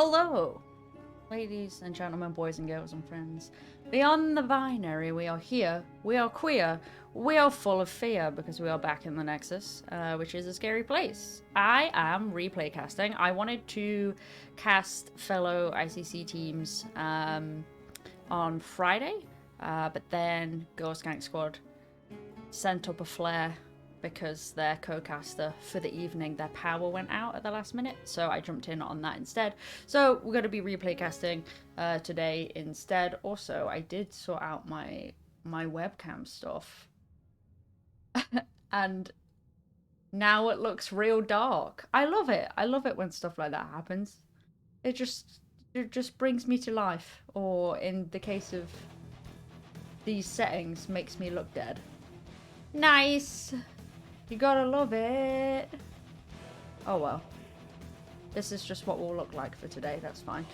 Hello, ladies and gentlemen, boys and girls and friends. Beyond the binary, we are here, we are queer, we are full of fear because we are back in the Nexus, which is a scary place. I am replay casting. I wanted to cast fellow ICC teams on Friday, but then Ghost Gang Squad sent up a flare because their co-caster for the evening, their power went out at the last minute, so I jumped in on that instead. So we're going to be replay casting today instead. Also, I did sort out my webcam stuff and now it looks real dark. I love it. I love it when stuff like that happens. It just brings me to life, or in the case of these settings, makes me look dead. Nice. You gotta love it. Oh well. This is just what we'll look like for today, that's fine.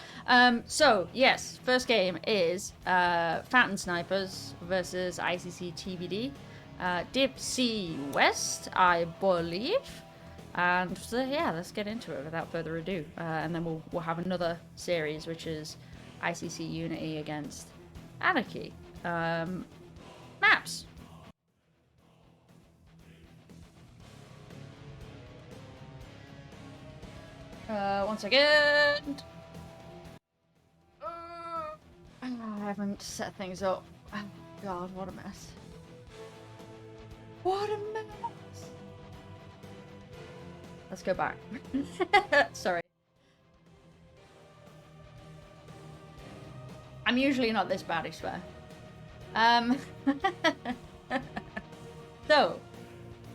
So, yes, first game is Fountain Snipers versus ICC TBD. Deep Sea West, I believe. And so, yeah, let's get into it without further ado. And then we'll have another series, which is ICC Unity against Anarchy. Maps. One second. I haven't set things up. Oh god, what a mess. What a mess. Let's go back. Sorry. I'm usually not this bad, I swear. So,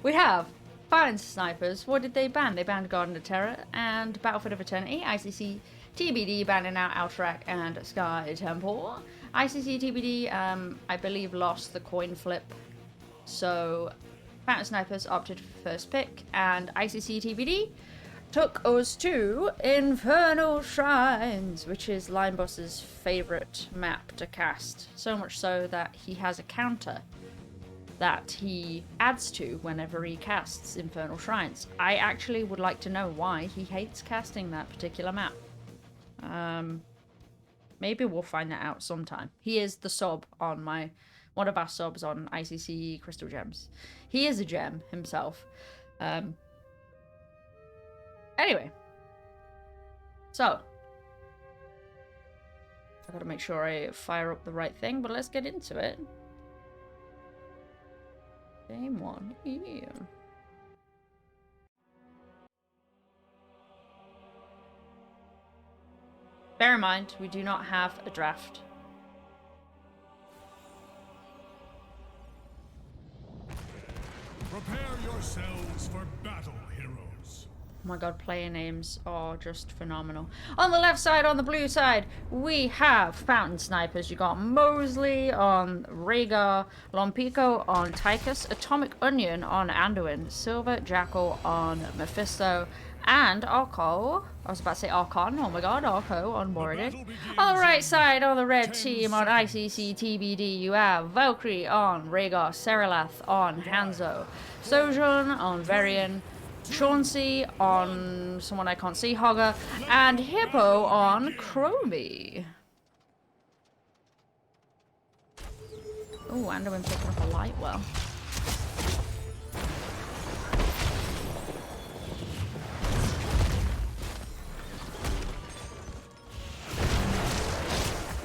we have Fountain Snipers. What did they ban? They banned Garden of Terror and Battlefield of Eternity. ICC TBD banning out Alterac and Sky Temple. ICC TBD, I believe, lost the coin flip. So Fountain Snipers opted for first pick, and ICC TBD took us to Infernal Shrines, which is Lineboss's favourite map to cast. So much so that he has a counter that he adds to whenever he casts Infernal Shrines. I actually would like to know why he hates casting that particular map. Maybe we'll find that out sometime. He is the sub on one of our subs on ICC Crystal Gems. He is a gem himself. Anyway. So. I gotta make sure I fire up the right thing, but let's get into it. Game one here. Bear in mind, we do not have a draft. Prepare yourselves for battle, heroes. Oh my god, player names are just phenomenal. On the left side, on the blue side, we have Fountain Snipers. You got Mosley on Rhaegar, Lompico on Tychus, Atomic Onion on Anduin, Silver Jackal on Mephisto, and Arco. I was about to say Archon. Oh my god, Arco on Moradin. On the right side, on the red team on ICC TBD, you have Valkyrie on Rhaegar, Seralath on Hanzo, Sojourn on Varian, Chauncey on someone I can't see, Hogger, and Hippo on Chromie. Oh, Anduin picking up a light well.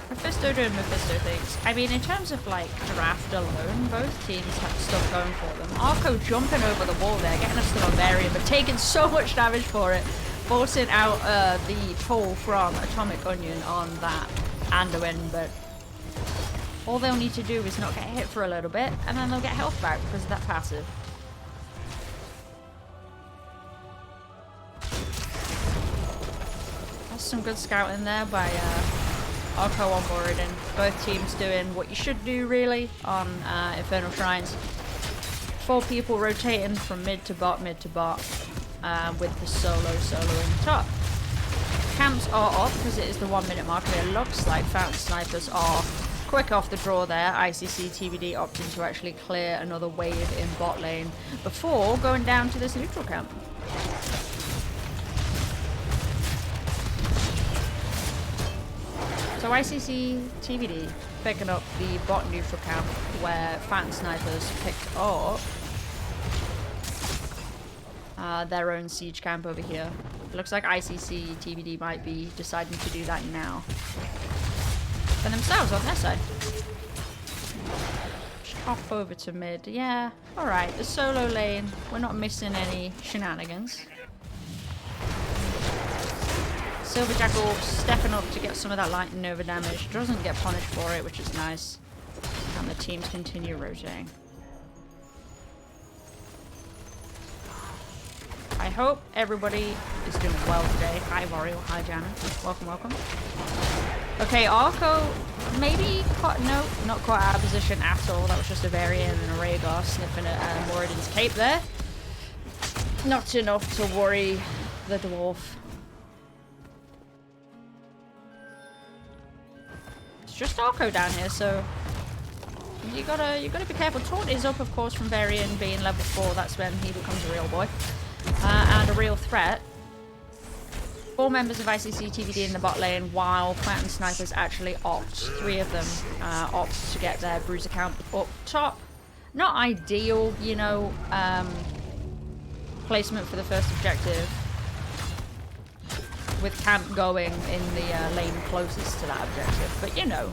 Mephisto doing Mephisto things. I mean, in terms of like draft alone, both teams have stuff going for them. Arco jumping over the wall there, getting us to the Barbarian, but taking so much damage for it, forcing out the pull from Atomic Onion on that Anduin, but all they'll need to do is not get hit for a little bit, and then they'll get health back because of that passive. That's some good scouting there by Arco on board, and both teams doing what you should do really on Infernal Shrines. 4 people rotating from mid to bot, with the soloing top. Camps are off because it is the 1 minute mark, and it looks like Fountain Snipers are quick off the draw there. ICC TBD opting to actually clear another wave in bot lane before going down to this neutral camp. So ICC TBD picking up the bot neutral camp where Phantom Snipers picked up their own siege camp over here. It looks like ICC TBD might be deciding to do that now for themselves on their side. Just hop over to mid. Yeah, alright, the solo lane. We're not missing any shenanigans. Silver Jackal stepping up to get some of that lightning over damage. Doesn't get punished for it, which is nice. And the teams continue rotating. I hope everybody is doing well today. Hi Vario, hi Jana. Welcome, welcome. Okay, Arco maybe caught, no, not caught out of position at all. That was just a Varian and a Rhaegar sniffing at Moradin's cape there. Not enough to worry the dwarf. Just Arco down here, so you gotta be careful. Taunt is up, of course, from Varian being level 4. That's when he becomes a real boy and a real threat. 4 members of ICC TBD in the bot lane, while Phantom Snipers actually opt. 3 of them opt to get their bruiser count up top. Not ideal, you know, placement for the first objective, with camp going in the lane closest to that objective, but you know.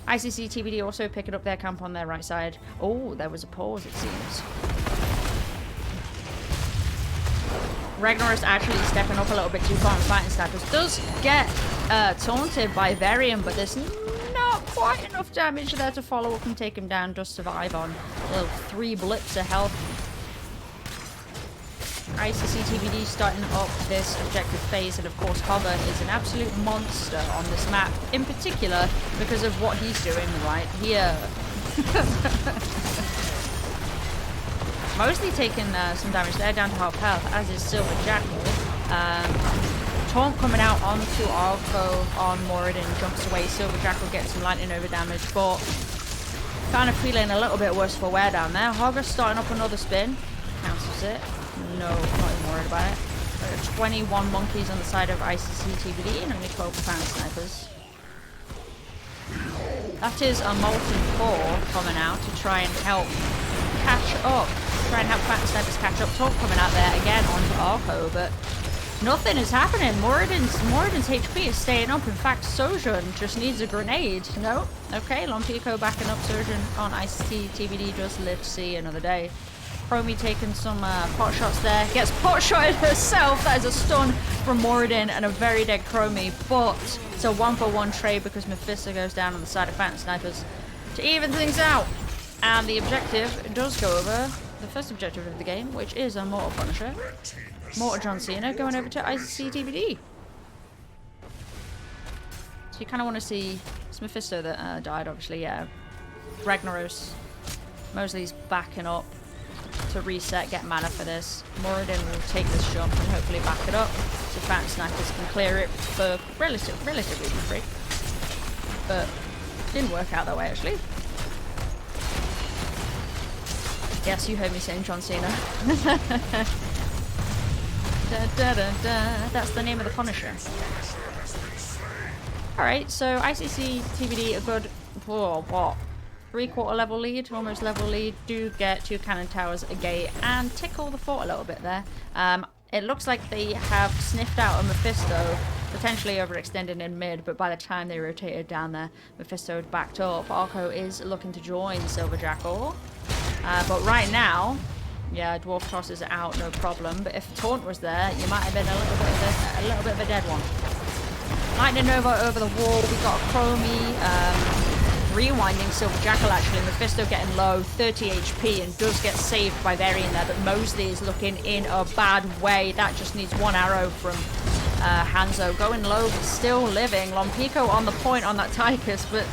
ICC TBD also picking up their camp on their right side. Oh, there was a pause, it seems. Ragnaros actually stepping up a little bit too far and Fighting Snipers does get taunted by Varian, but there's not quite enough damage there to follow up and take him down. Does survive on little 3 blips of health. ICC TBD starting up this objective phase, and of course Hogger is an absolute monster on this map, in particular because of what he's doing right here. Mostly taking some damage there, down to half health, as is Silver Jackal. Taunt coming out onto Arco on Moradin, jumps away. Silver Jackal gets some lightning over damage, but kind of feeling a little bit worse for wear down there. Hogger starting up another spin, cancels it. No, not even worried about it. 21 monkeys on the side of ICC TBD and only 12 Phantom Snipers. That is a Molten Core coming out to try and help catch up. Try and help Phantom Snipers catch up. Taunt coming out there again onto Arco, but nothing is happening. Moradin's HP is staying up. In fact, Sojourn just needs a grenade. No? Okay, Lompico backing up Sojourn on ICC TBD does live to see another day. Chromie taking some pot shots there. Gets pot shotted herself. That is a stun from Moradin and a very dead Chromie. But it's a 1-for-1 trade because Mephisto goes down on the side of Phantom Snipers to even things out. And the objective does go over the first objective of the game, which is a Mortal Punisher. Mortal John Cena going over to ICC TBD. So you kind of want to see... It's Mephisto that died, obviously, yeah. Ragnaros. Mosley's backing up to reset, get mana for this. Moradin will take this jump and hopefully back it up so Phantom Snipers can clear it for relatively free. But didn't work out that way actually. Yes, you heard me saying John Cena. Da, da, da, da. That's the name of the Punisher. Alright, so ICC TBD a good, what? 3/4 level lead, almost level lead, do get 2 cannon towers, a gate, and tickle the fort a little bit there. It looks like they have sniffed out a Mephisto, potentially overextended in mid, but by the time they rotated down there, Mephisto had backed up. Arco is looking to join Silver Jackal, but right now, yeah, Dwarf tosses it out, no problem, but if Taunt was there, you might have been a little bit of a dead one. Lightning Nova over the wall, we got a Chromie, rewinding Silver Jackal actually. Mephisto getting low, 30 HP, and does get saved by Varian there, but Mosley is looking in a bad way. That just needs 1 arrow from Hanzo. Going low, but still living. Lompico on the point on that Tychus, but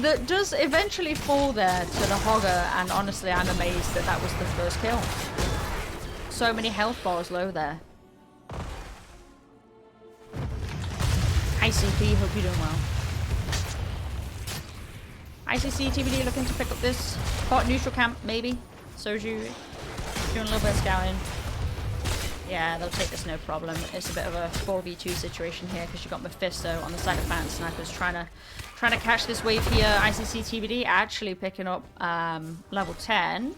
that does eventually fall there to the Hogger, and honestly, I'm amazed that that was the first kill. So many health bars low there. ICP, hope you're doing well. ICC TBD looking to pick up this bot neutral camp, maybe. Soju doing a little bit of scouting. Yeah, they'll take this no problem. It's a bit of a 4v2 situation here because you got Mephisto on the side of Fountain Snipers trying to catch this wave here. ICC TBD actually picking up level 10,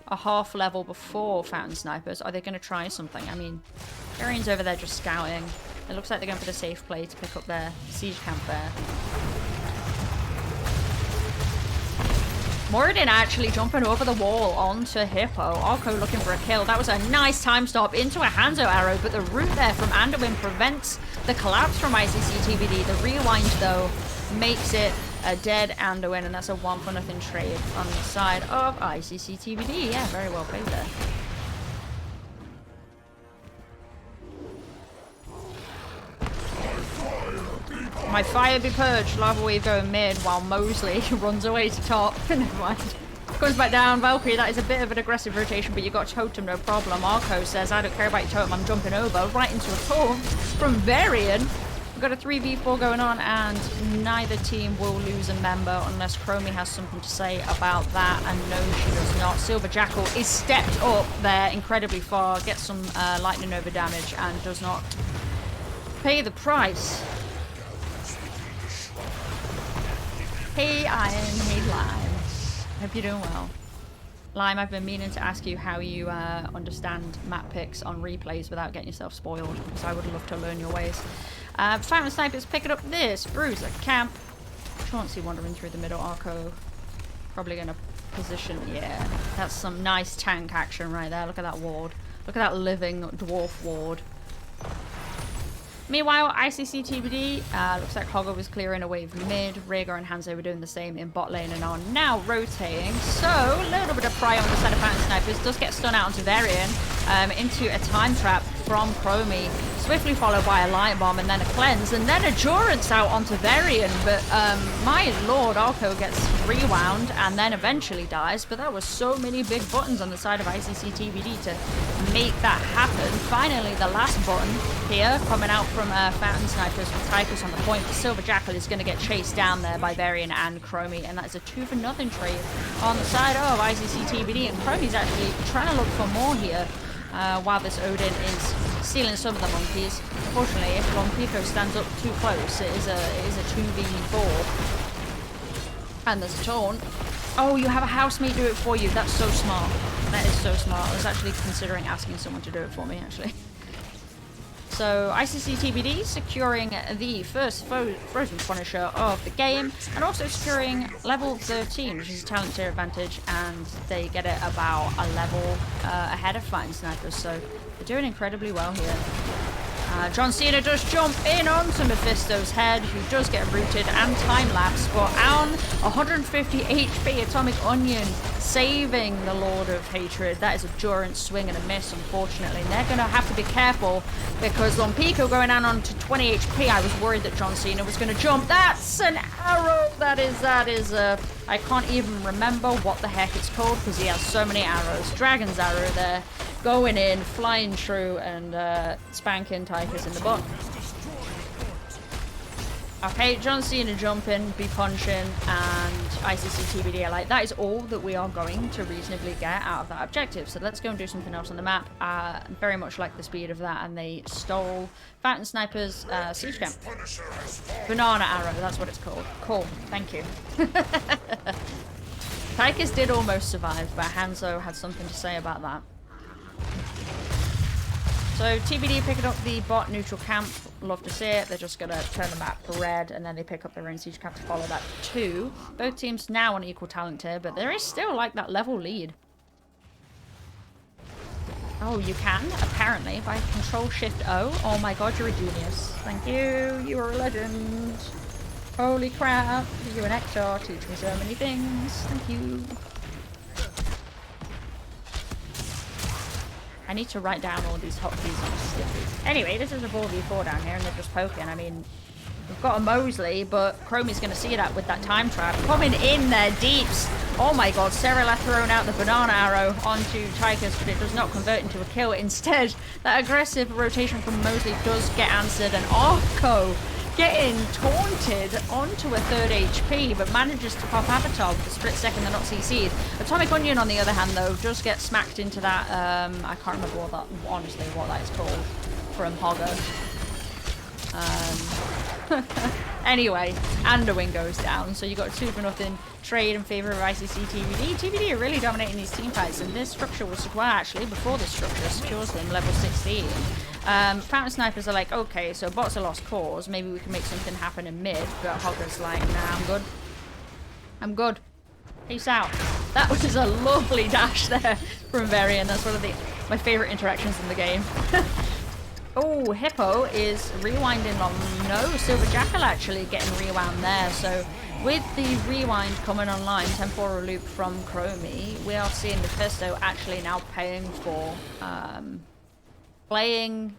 a half level before Fountain Snipers. Are they going to try something? I mean, Arian's over there just scouting. It looks like they're going for the safe play to pick up their siege camp there. Moradin actually jumping over the wall onto Hippo. Arco looking for a kill. That was a nice time stop into a Hanzo arrow, but the route there from Anduin prevents the collapse from ICC TBD. The rewind, though, makes it a dead Anduin, and that's a 1-for-0 trade on the side of ICC TBD. Yeah, very well played there. My fire be purged. Lava wave going mid while Mosley runs away to top. Never mind. Comes back down. Valkyrie, that is a bit of an aggressive rotation, but you got totem, no problem. Arco says, I don't care about your totem, I'm jumping over. Right into a taunt from Varian. We've got a 3v4 going on, and neither team will lose a member unless Chromie has something to say about that. And no, she does not. Silver Jackal is stepped up there incredibly far, gets some lightning over damage, and does not pay the price. Hey Iron, hey Lime. Hope you're doing well. Lime, I've been meaning to ask you how you understand map picks on replays without getting yourself spoiled, because I would love to learn your ways. Fountain Snipers picking up this Bruiser camp. Chauncey wandering through the middle. Arco probably going to position. Yeah, that's some nice tank action right there. Look at that ward. Look at that living dwarf ward. Meanwhile, ICC TBD, looks like Hogger was clearing a wave mid. Rhaegar and Hanzo were doing the same in bot lane and are now rotating. So, a little bit of pry on the side of Fountain Snipers. Does get stun out onto Varian into a time trap from Chromie. Swiftly followed by a light bomb and then a cleanse. And then a Durance out onto Varian. But, my lord, Arco gets rewound and then eventually dies. But that was so many big buttons on the side of ICC TBD to make that happen. Finally, the last button here coming out from Fountain Snipers with Tychus on the point, but Silver Jackal is going to get chased down there by Varian and Chromie, and that is a 2-for-0 trade on the side of ICC TBD, and Chromie's actually trying to look for more here while this Odin is stealing some of the monkeys. Unfortunately, if Lompico stands up too close, it is a 2v4, and there's a taunt. Oh, you have a housemate do it for you. That's so smart. That is so smart. I was actually considering asking someone to do it for me, actually. So ICC TBD securing the first Frozen Punisher of the game, and also securing level 13, which is a talent tier advantage, and they get it about a level ahead of Fighting Snipers, so they're doing incredibly well here. John Cena does jump in onto Mephisto's head, who does get rooted and time-lapse, but on 150 HP, Atomic Onion saving the Lord of Hatred. That is a Durance swing and a miss, unfortunately. And they're going to have to be careful, because Lompico going down onto 20 HP, I was worried that John Cena was going to jump. That's an arrow! That is, I can't even remember what the heck it's called, because he has so many arrows. Dragon's arrow there. Going in, flying through, and spanking Tychus in the butt. Okay, John Cena jumping, be punching, and ICC TBD. Like, that is all that we are going to reasonably get out of that objective. So let's go and do something else on the map. Very much like the speed of that, and they stole Fountain Snipers siege camp. Banana arrow, that's what it's called. Cool, thank you. Tychus did almost survive, but Hanzo had something to say about that. So TBD picking up the bot neutral camp. Love to see it. They're just going to turn the map red, and then they pick up their own siege camp to follow that too. Both teams now on equal talent tier, but there is still like that level lead. Oh, you can, apparently, by Control-Shift-O. Oh my god, you're a genius. Thank you. You are a legend. Holy crap. You and Hector teach me so many things. Thank you. I need to write down all these hotkeys and stickers. Anyway, this is a 4v4 down here, and they're just poking. I mean, we've got a Mosley, but Chromie's going to see that with that time trap. Coming in there, deeps. Oh my god, Serala throwing out the banana arrow onto Tychus, but it does not convert into a kill. Instead, that aggressive rotation from Mosley does get answered, and Arco getting taunted onto a 3rd HP, but manages to pop Avatar with a split second they're not CC'd. Atomic Onion, on the other hand, though, does get smacked into that, I can't remember what that, honestly, what that is called from Hogger. Anyway, Anduin goes down, so you got a 2-0 trade in favor of ICC TBD. TBD are really dominating these team fights, and this structure was, well, actually, before this structure secures them level 16. Fountain Snipers are like, okay, so bots are lost cause, maybe we can make something happen in mid, but Hogger's like, nah, I'm good. I'm good. Peace out. That was a lovely dash there from Varian. That's one of my favorite interactions in the game. Oh, Hippo is rewinding on no, Silver Jackal actually getting rewound there. So with the rewind coming online, temporal loop from Chromie, we are seeing Mephisto actually now paying for playing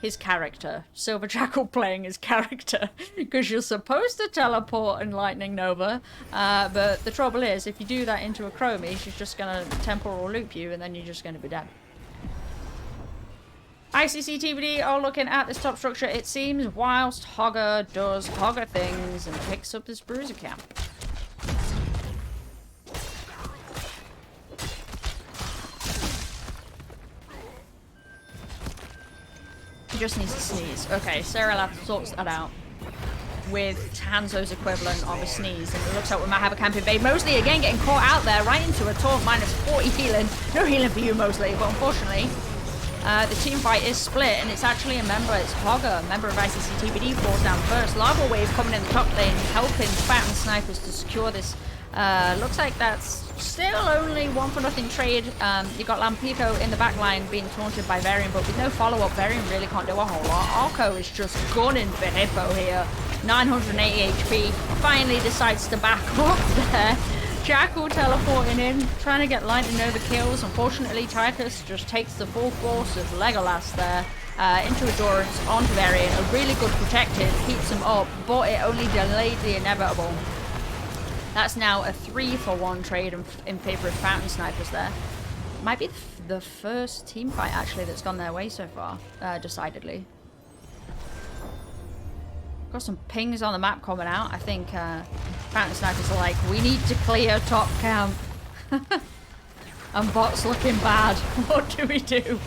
his character. Silver Jackal playing his character. Because you're supposed to teleport and Lightning Nova. But the trouble is, if you do that into a Chromie, she's just going to temporal loop you and then you're just going to be dead. ICC TBD are looking at this top structure, it seems, whilst Hogger does Hogger things and picks up this bruiser camp. He just needs to sneeze. Okay, Sarah Lab sorts that out with Hanzo's equivalent of a sneeze, and it looks like we might have a camp invade. Mosley again getting caught out there right into a torque, minus 40 healing. No healing for you, Mosley, but unfortunately the team fight is split, and it's actually a member, it's Hogger, a member of ICC TBD, falls down first. Lava Wave coming in the top lane, helping Fountain Snipers to secure this. Looks like that's still only 1-0 trade. You got Lampico in the back line being taunted by Varian, but with no follow-up, Varian really can't do a whole lot. Arco is just gunning for Hippo here. 980 HP, finally decides to back up there. Jackal teleporting in, trying to get Lightning Nova kills. Unfortunately, Tychus just takes the full force of Legolas there into Endurance, onto Varian. A really good protected, keeps him up, but it only delayed the inevitable. That's now a 3-for-1 trade in favor of Fountain Snipers there. Might be the first team fight, actually, that's gone their way so far, decidedly. Got some pings on the map coming out. I think Fountain Snipers are like, we need to clear top camp. And bot's looking bad. What do we do?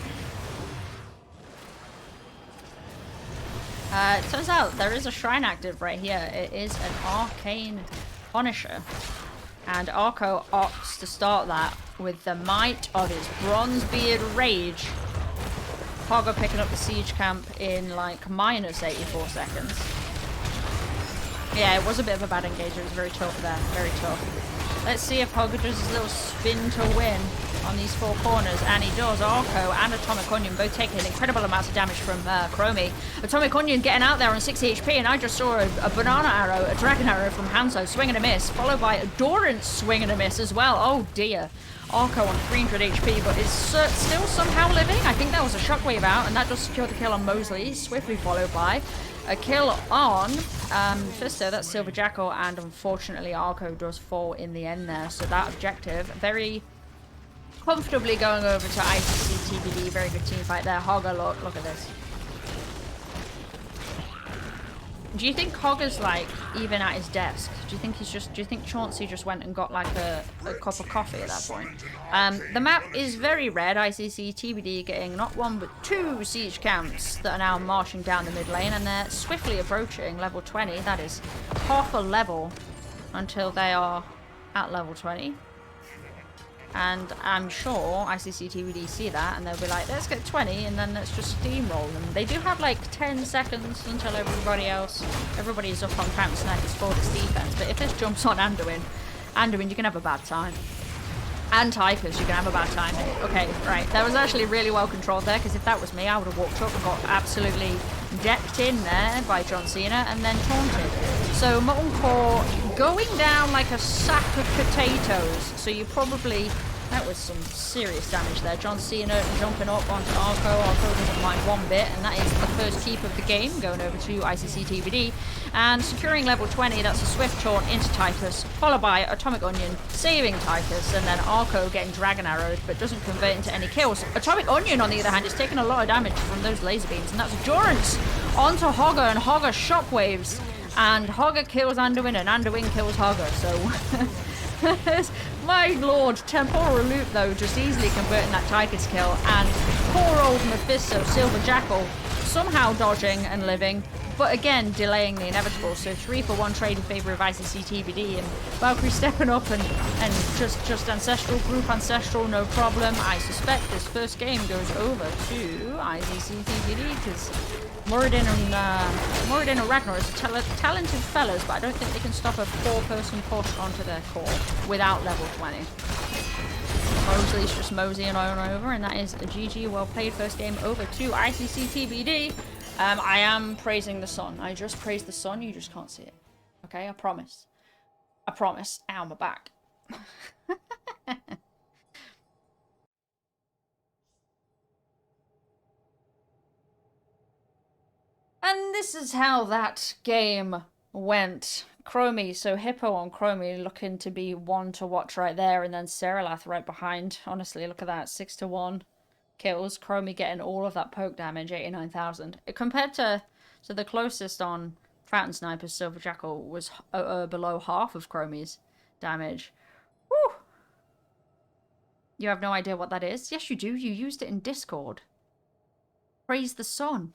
It turns out there is a shrine active right here. It is an Arcane Punisher. And Arco opts to start that with the might of his Bronzebeard Rage. Hogger picking up the siege camp in like minus 84 seconds. Yeah, it was a bit of a bad engagement. It was very tough there. Very tough. Let's see if Hogger does his little spin to win on these four corners. And he does. Arco and Atomic Onion both taking incredible amounts of damage from Chromie. Atomic Onion getting out there on 60 HP. And I just saw a banana arrow, a dragon arrow from Hanzo, swing and a miss. Followed by Endurance swing and a miss as well. Oh dear. Arco on 300 HP, but is still somehow living. I think that was a shockwave out, and that does secure the kill on Mosley. Swiftly followed by a kill on Fisto, that's Silver Jackal, and unfortunately Arco does fall in the end there. So that objective, very comfortably going over to ICC TBD. Very good team fight there. Hogger, look at this. Do you think Hogger's like even at his desk? Do you think Chauncey just went and got like a cup of coffee at that point? The map is very red. ICC TBD getting not one but two siege camps that are now marching down the mid lane, and they're swiftly approaching level 20. That is half a level until they are at level 20. And I'm sure ICC TBD see that and they'll be like, let's get 20 and then let's just steamroll them. They do have like 10 seconds until everybody is up on Fountain Snipers for this defense. But if this jumps on Anduin, you can have a bad time. And Tychus, you can have a bad time. Okay, right. That was actually really well controlled there, because if that was me, I would have walked up and got absolutely decked in there by John Cena and then taunted. So Molten Core going down like a sack of potatoes. So you probably... That was some serious damage there. John Cena jumping up onto Arco. Arco doesn't mind one bit, and that is the first keep of the game, going over to ICC TBD. And securing level 20, that's a swift taunt into Tychus, followed by Atomic Onion, saving Tychus, and then Arco getting Dragon Arrowed, but doesn't convert into any kills. Atomic Onion, on the other hand, is taking a lot of damage from those laser beams, and that's Endurance onto Hogger, and Hogger shockwaves, and Hogger kills Anduin, and Anduin kills Hogger. So my lord, temporal loop though, just easily converting that Tychus kill, and poor old Mephisto, Silver Jackal, somehow dodging and living, but again delaying the inevitable. So 3-for-1 trade in favor of ICC TBD, and Valkyrie stepping up and just Ancestral, group Ancestral, no problem. I suspect this first game goes over to ICC TBD, because Moradin and Ragnar are talented fellas, but I don't think they can stop a 4-person push onto their core without level 20. Mosley's just moseying on over, and that is a GG. Well played. First game over to ICC TBD. I am praising the sun. I just praised the sun. You just can't see it. Okay, I promise. I promise. Ow, my back. And this is how that game went. Chromie, so Hippo on Chromie looking to be one to watch right there, and then Seralath right behind. Honestly, look at that, 6-1 kills. Chromie getting all of that poke damage, 89,000. Compared to, so the closest on Fountain Sniper's Silver Jackal was below half of Chromie's damage. Woo! You have no idea what that is? Yes, you do. You used it in Discord. Praise the sun.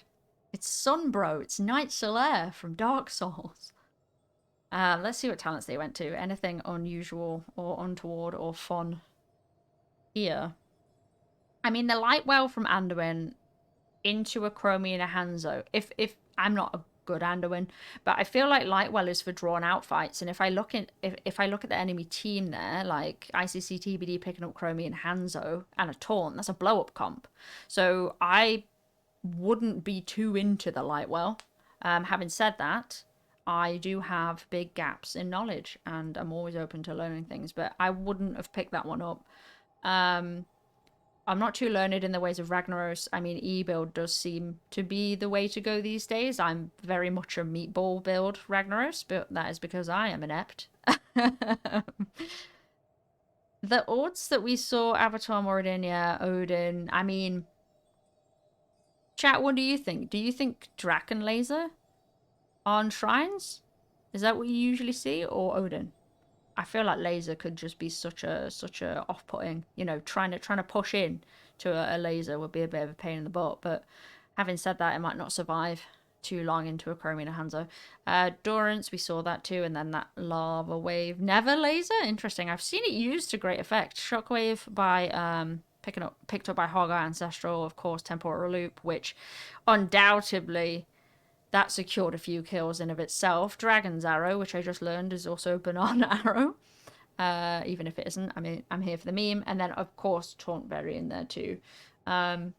It's Sunbro. It's Night Solaire from Dark Souls. Let's see what talents they went to. Anything unusual or untoward or fun here. I mean, the Lightwell from Anduin into a Chromie and a Hanzo. If I'm not a good Anduin, but I feel like Lightwell is for drawn out fights. And if I look at the enemy team there, like ICC TBD picking up Chromie and Hanzo and a Taunt, that's a blow up comp. So I wouldn't be too into the Lightwell. Having said that, I do have big gaps in knowledge, and I'm always open to learning things, but I wouldn't have picked that one up. I'm not too learned in the ways of Ragnaros. I mean, E-build does seem to be the way to go these days. I'm very much a meatball build Ragnaros, but that is because I am inept. The odds that we saw Avatar Moradin, yeah, Odin, I mean... Chat, what do you think? Do you think Draken Laser on shrines? Is that what you usually see, or Odin? I feel like laser could just be such a off-putting, you know, trying to push in to a laser would be a bit of a pain in the butt. But having said that, it might not survive too long into a Chromie and a Hanzo. Durance, we saw that too, and then that lava wave. Never laser? Interesting. I've seen it used to great effect. Shockwave by picked up by Hogger Ancestral, of course, Temporal Loop, which undoubtedly that secured a few kills in of itself. Dragon's Arrow, which I just learned is also Banana Arrow. Even if it isn't, I mean, I'm here for the meme. And then, of course, Tauntberry in there too. I'm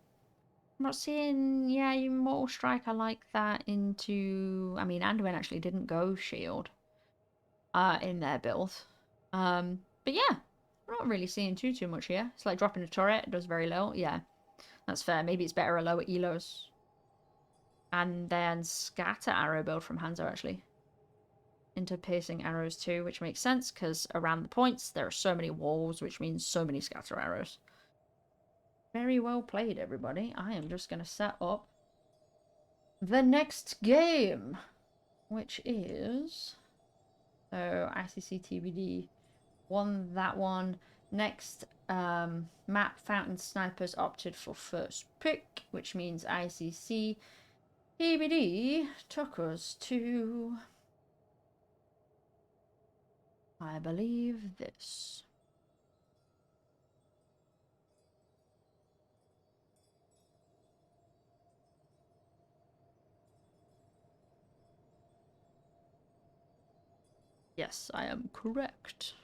not seeing, yeah, Immortal Strike, I like that into... I mean, Anduin actually didn't go shield in their build. But yeah, I'm not really seeing too much here. It's like dropping a turret, it does very little. Yeah, that's fair. Maybe it's better a lower elos. And then Scatter Arrow build from Hanzo, actually. Into Piercing Arrows too, which makes sense, because around the points, there are so many walls, which means so many Scatter Arrows. Very well played, everybody. I am just going to set up the next game, which is... So, ICC TBD won that one. Next map, Fountain Snipers opted for first pick, which means ICC TBD took us to, I believe, this. Yes, I am correct.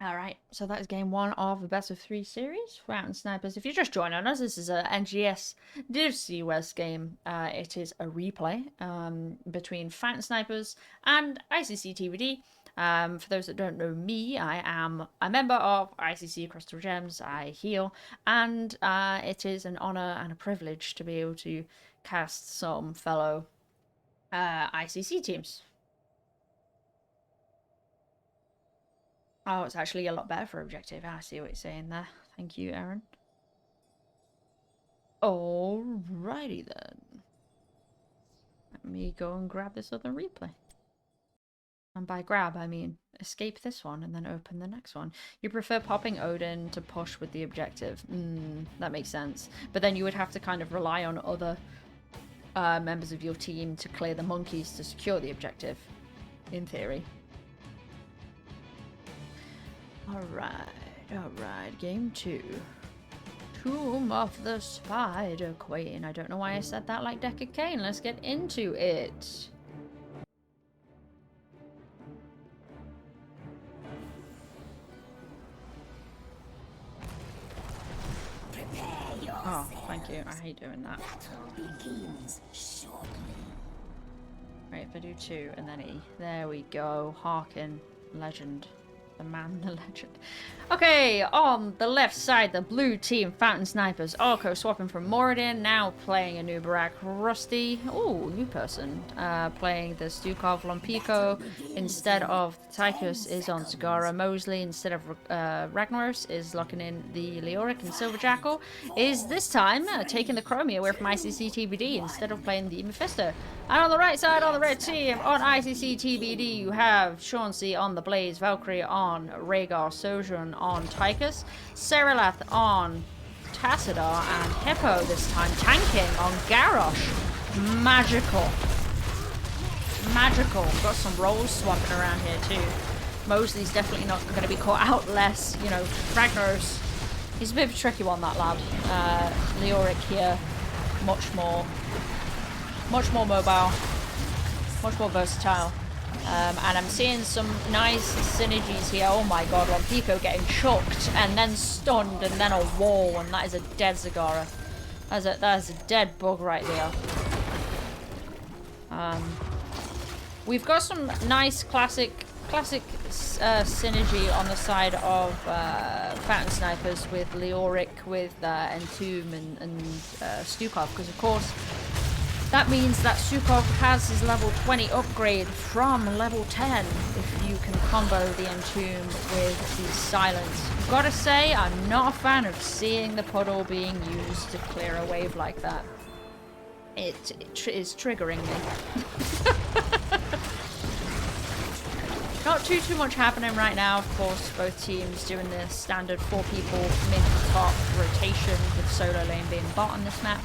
Alright, so that is game one of the best of 3 series, Fountain Snipers. If you're just joining us, this is a NGS Div C West game. It is a replay between Fountain Snipers and ICC TBD. For those that don't know me, I am a member of ICC Crystal Gems. I heal, and it is an honor and a privilege to be able to cast some fellow ICC teams. Oh, it's actually a lot better for objective. I see what you're saying there. Thank you, Aaron. Alrighty then. Let me go and grab this other replay. And by grab, I mean escape this one and then open the next one. You prefer popping Odin to push with the objective. That makes sense. But then you would have to kind of rely on other members of your team to clear the monkeys to secure the objective, in theory. Alright, game 2. Tomb of the Spider Queen. I don't know why I said that like Deckard Cain. Let's get into it. Oh, thank you. I hate doing that. Right, if I do 2 and then E. There we go. Harkin. Legend. The man, the legend. Okay, on the left side, the blue team, Fountain Snipers. Arco swapping from Moradin, now playing a new Barak. Rusty, ooh, new person, playing the Stukov. Lompico instead of Tychus is on Sagara. Mosley instead of Ragnaros is locking in the Leoric, and Silver Jackal is this time taking the Chromie away from ICC TBD instead of playing the Mephisto. And on the right side, on the red team, on ICC TBD, you have Chauncey on the Blaze, Valkyrie on Rhaegar, Sojourn on Tychus, Seralath on Tassadar, and Hippo this time tanking on Garrosh. Magical. Magical. Got some rolls swapping around here too. Mosley's definitely not going to be caught out less. You know, Ragnaros, he's a bit of a tricky one, that lad. Leoric here, much more mobile, much more versatile. And I'm seeing some nice synergies here. Oh my god, Lompico getting chucked and then stunned and then a wall, and that is a dead Zagara. That is a dead bug right there. We've got some nice classic synergy on the side of Fountain Snipers with Leoric, with Entomb and Stukov, because of course that means that Stukov has his level 20 upgrade from level 10 if you can combo the Entomb with the Silence. Gotta say, I'm not a fan of seeing the puddle being used to clear a wave like that. It is triggering me. Not too much happening right now. Of course, both teams doing the standard 4 people mid to top rotation with solo lane being bot on this map.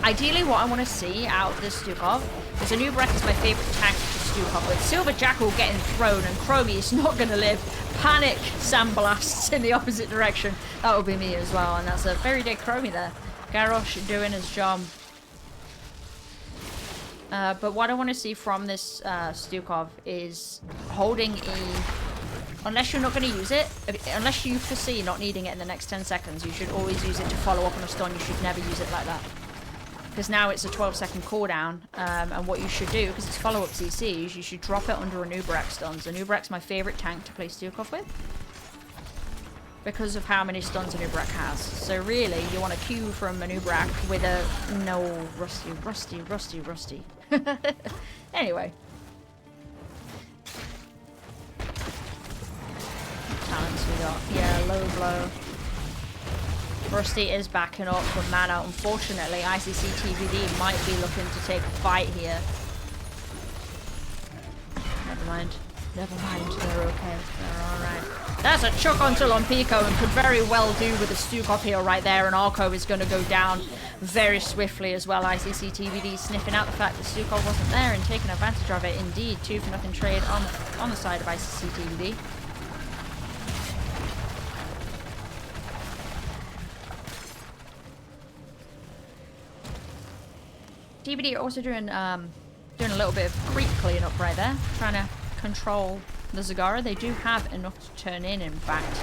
Ideally, what I want to see out of this Stukov is a new Breck is my favourite tank to Stukov with. Silver Jackal getting thrown and Chromie is not going to live. Panic Sandblasts in the opposite direction. That will be me as well, and that's a very dead Chromie there. Garrosh doing his job. But what I want to see from this Stukov is holding E. Unless you're not going to use it, unless you foresee not needing it in the next 10 seconds, you should always use it to follow up on a stun. You should never use it like that. Because now it's a 12-second cooldown, and what you should do, because it's follow-up CCs, you should drop it under a Nubarak stuns. A Nubarak's my favourite tank to play Stukov with, because of how many stuns a Nubarak has. So really, you want a Q from a Nubarak with a... No, rusty. Anyway. Talents we got. Yeah, low blow. Rusty is backing up for mana. Unfortunately, ICC TBD might be looking to take a fight here. Never mind. They're okay. They're alright. That's a chuck onto Lompico and could very well do with a Stukov here right there, and Arco is going to go down very swiftly as well. ICC TBD sniffing out the fact that Stukov wasn't there and taking advantage of it. Indeed, 2-0 trade on the side of ICC TBD. TBD also doing a little bit of creep cleanup right there, trying to control the Zagara. They do have enough to turn in fact.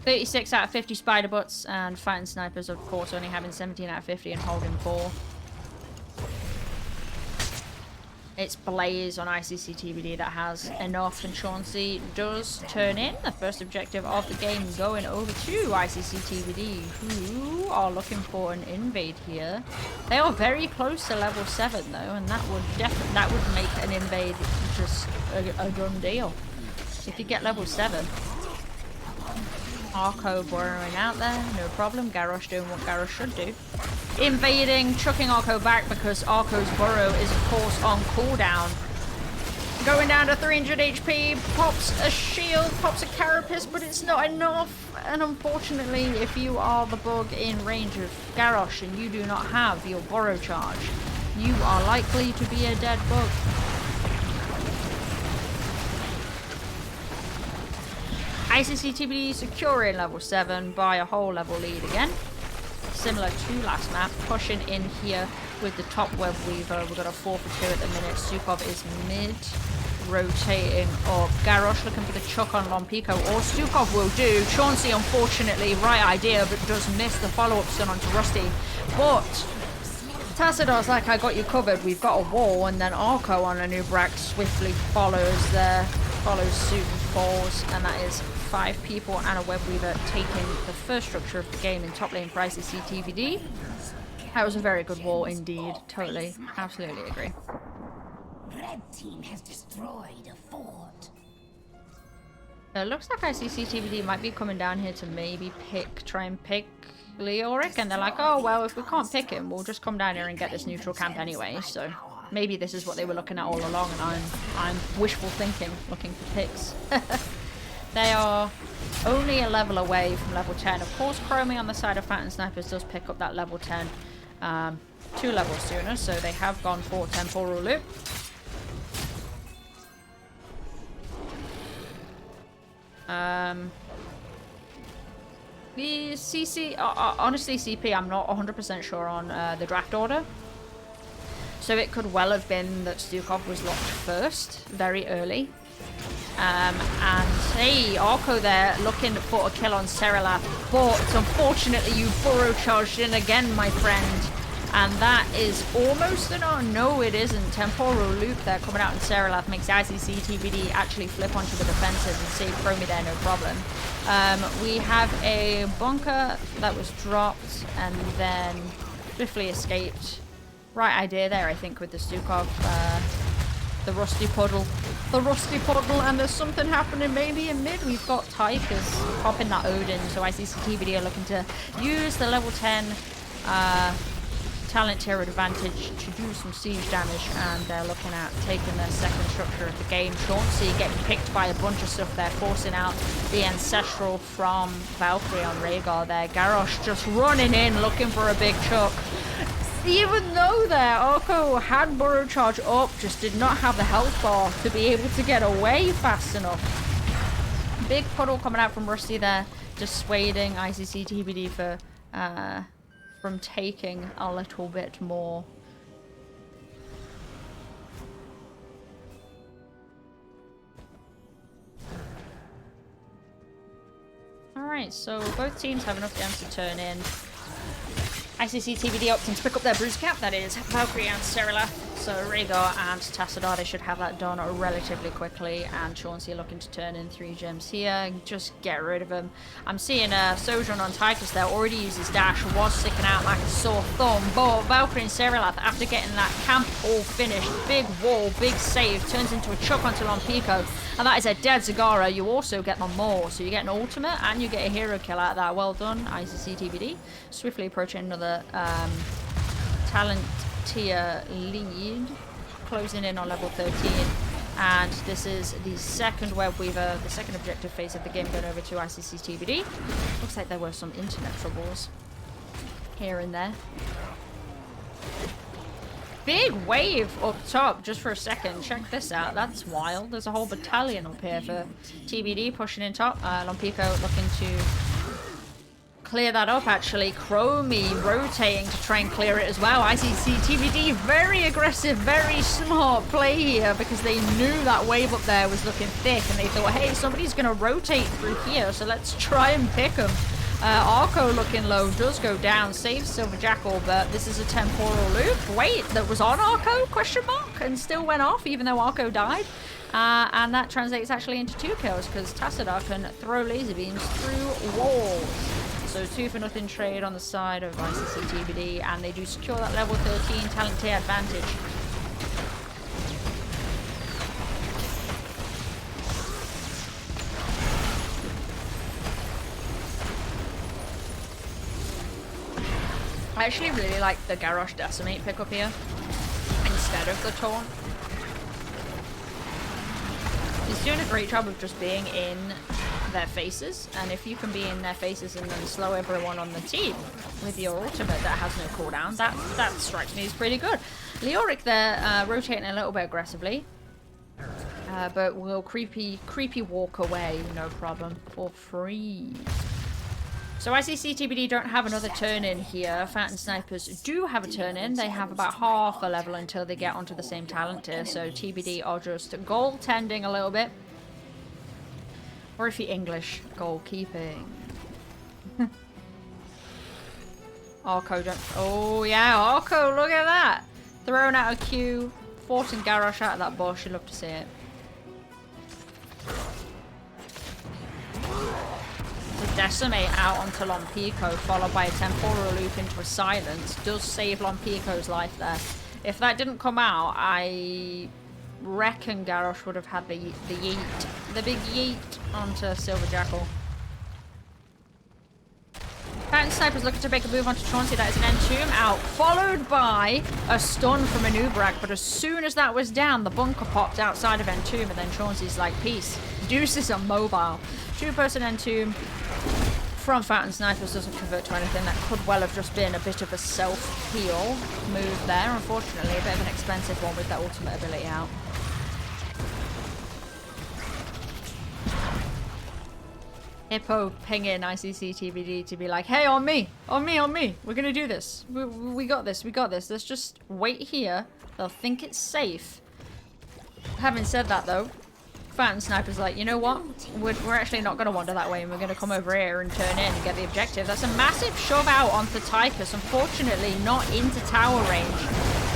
36 out of 50 Spider Butts, and Fountain Snipers, of course, only having 17 out of 50 and holding 4. It's Blaze on ICC TBD that has enough, and Chauncey does turn in the first objective of the game, going over to ICC TBD, who are looking for an invade here. They are very close to level 7 though, and that would make an invade just a done deal. If you get level 7. Arco burrowing out there, no problem. Garrosh doing what Garrosh should do. Invading, chucking Arco back because Arco's burrow is of course on cooldown. Going down to 300 HP, pops a shield, pops a carapace, but it's not enough. And unfortunately, if you are the bug in range of Garrosh and you do not have your burrow charge, you are likely to be a dead bug. ICC TBD securing level 7 by a whole level lead again. Similar to last map, pushing in here with the top web weaver. We've got a 4 for 2 at the minute. Stukov is mid, rotating up. Garrosh looking for the chuck on Lompico, or Stukov will do. Chauncey, unfortunately, right idea, but does miss the follow-up stun onto Rusty. But Tassador's like, I got you covered. We've got a wall, and then Arco on a new Brack swiftly follows there. Follows suit and falls, and that is 5 people and a web weaver taking the first structure of the game in top lane for ICC TBD. That was a very good wall indeed. Totally, absolutely agree. Red team has destroyed a fort. It looks like ICC TBD might be coming down here to maybe try and pick Leoric, and they're like, oh well, if we can't pick him, we'll just come down here and get this neutral camp anyway. So maybe this is what they were looking at all along, and I'm wishful thinking, looking for picks. They are only a level away from level 10. Of course, Chromie on the side of Phantom Snipers does pick up that level 10 2 levels sooner, so they have gone for Temporal Loop. The CC, honestly CP, I'm not 100% sure on the draft order. So it could well have been that Stukov was locked first, very early. And hey, Arco there looking for a kill on Seralath, but unfortunately you burrow charged in again, my friend. And that is almost an oh no, it isn't. Temporal Loop there coming out, and Seralath makes ICC TBD actually flip onto the defensive and save Chromie there, no problem. We have a bunker that was dropped and then swiftly escaped. Right idea there, I think, with the Stukov, the Rusty Puddle. The Rusty Puddle, and there's something happening maybe in mid. We've got Tychus popping that Odin, so ICC TBD are looking to use the level 10 talent tier advantage to do some siege damage, and they're looking at taking their second structure of the game. Chauncey getting picked by a bunch of stuff there, forcing out the Ancestral from Valkyrie on Rhaegar there. Garrosh just running in, looking for a big chuck. Even though there, Arco had Burrow Charge up, just did not have the health bar to be able to get away fast enough. Big puddle coming out from Rusty there, dissuading ICC TBD for, from taking a little bit more. Alright, so both teams have enough gems to turn in. ICC TBD opting to pick up their bruise cap, that is Valkyrie and Seralath. So Rhaegar and Tassadar, they should have that done relatively quickly, and Chauncey looking to turn in 3 gems here, just get rid of them. I'm seeing Sojourn on Tychus there, already used his dash, was sticking out like a sore thumb, but Valkyrie and Seralath, after getting that camp all finished, big wall, big save, turns into a chuck onto Lompico, and that is a dead Zagara. You also get them more, so you get an ultimate and you get a hero kill out of that. Well done, ICC TBD. Swiftly approaching another talent tier lead, closing in on level 13, and this is the second web weaver, the second objective phase of the game, going over to ICC TBD. Looks like there were some internet troubles here and there. Big wave up top, just for a second. Check this out, that's wild. There's a whole battalion up here for TBD pushing in top. Lompico looking to clear that up, actually. Chromie rotating to try and clear it as well. ICC TBD, very aggressive, very smart play here, because they knew that wave up there was looking thick, and they thought, hey, somebody's going to rotate through here, so let's try and pick them. Arco looking low does go down, saves Silver Jackal, but this is a temporal loop. Wait, that was on Arco, question mark, and still went off even though Arco died. And that translates actually into 2 kills because Tassadar can throw laser beams through walls. So 2-for-0 trade on the side of ICC TBD, and they do secure that level 13 talent tier advantage. I actually really like the Garrosh Decimate pickup here instead of the Taunt. He's doing a great job of just being in their faces, and if you can be in their faces and then slow everyone on the team with your ultimate that has no cooldown, that strikes me as pretty good. Leoric there rotating a little bit aggressively, but will creepy walk away, no problem, for free. So ICC TBD don't have another turn in here. Fountain Snipers do have a turn in. They have about half a level until they get onto the same talent tier. So TBD are just goaltending a little bit. Or if you're English, goalkeeping. Arco don't... Oh yeah, Arco, look at that! Throwing out a Q, forcing Garrosh out of that bush. You love to see it. The Decimate out onto Lompico, followed by a temporal loop into a silence, does save Lompico's life there. If that didn't come out, I reckon Garrosh would have had the yeet, the big yeet onto Silver Jackal. Fountain Sniper's looking to make a move onto Chauncey. That is an Entomb out, followed by a stun from a Nubrak, but as soon as that was down, the bunker popped outside of Entomb, and then Chauncey's like, peace. Deuces are mobile. 2-person Entomb from Fountain Snipers doesn't convert to anything. That could well have just been a bit of a self-heal move there. Unfortunately, a bit of an expensive one with that ultimate ability out. Hippo pinging ICC TBD to be like, hey, on me, we're gonna do this. We got this, Let's just wait here. They'll think it's safe. Having said that though, Fountain Sniper's like, you know what? We're actually not gonna wander that way, and we're gonna come over here and turn in and get the objective. That's a massive shove out onto Tychus, unfortunately not into tower range.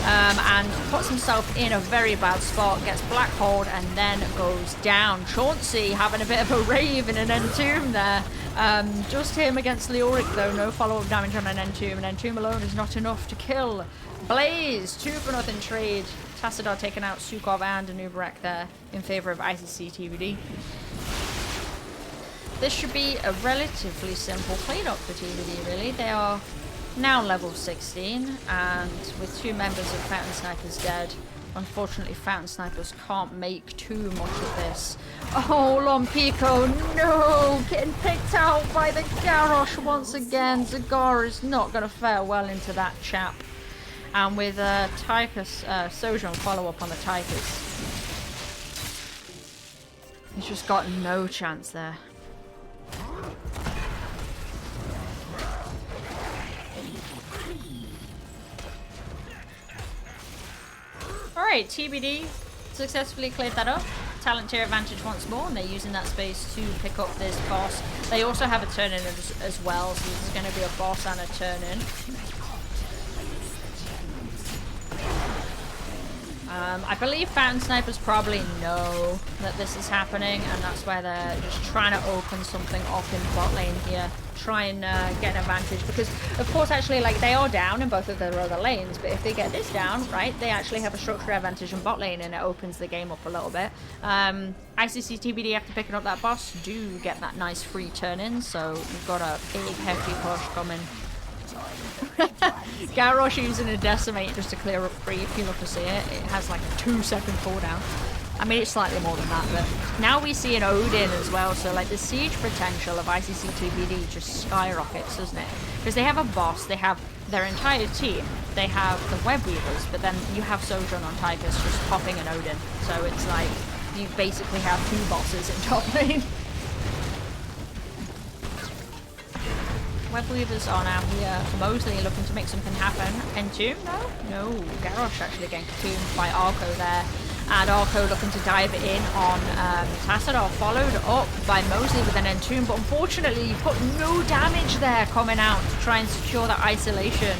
And puts himself in a very bad spot, gets black-holed, and then goes down. Chauncey having a bit of a rave in an Entomb there. Just him against Leoric though, no follow-up damage on an Entomb, and Entomb alone is not enough to kill. Blaze, 2-for-0 trade. Tassadar taking out Sukov and Anubrak there in favor of ICC TBD. This should be a relatively simple cleanup for TBD, really. They are now level 16, and with 2 members of Fountain Snipers dead, unfortunately Fountain Snipers can't make too much of this. Oh, Lompico, no! Getting picked out by the Garrosh once again. Zagar is not going to fare well into that chap. And with Tychus, Sojourn follow-up on the Tychus, he's just got no chance there. Alright, TBD successfully cleared that up. Talent tier advantage once more, and they're using that space to pick up this boss. They also have a turn-in as well, so this is going to be a boss and a turn-in. I believe Fountain Snipers probably know that this is happening, and that's why they're just trying to open something up in bot lane here. Try and get an advantage, because of course actually like they are down in both of their other lanes, but if they get this down, right, they actually have a structural advantage in bot lane, and it opens the game up a little bit. ICC TBD after picking up that boss do get that nice free turn in, so you've got a big hefty push coming. Garrosh using a Decimate just to clear up free, if you love to see it. It has like a 2-second cooldown. I mean, it's slightly more than that, but now we see an Odin as well, so like the siege potential of ICC TBD just skyrockets, doesn't it? Because they have a boss, they have their entire team, they have the Web Weavers, but then you have Sojourn on Tychus just popping an Odin, so it's like you basically have 2 bosses in top lane. Web Weavers are now here. Mosley looking to make something happen. Entomb? No? No. Garrosh actually getting consumed by Arco there. And Arco looking to dive in on Tassadar, followed up by Mosley with an Entomb, but unfortunately you put no damage there coming out to try and secure that isolation.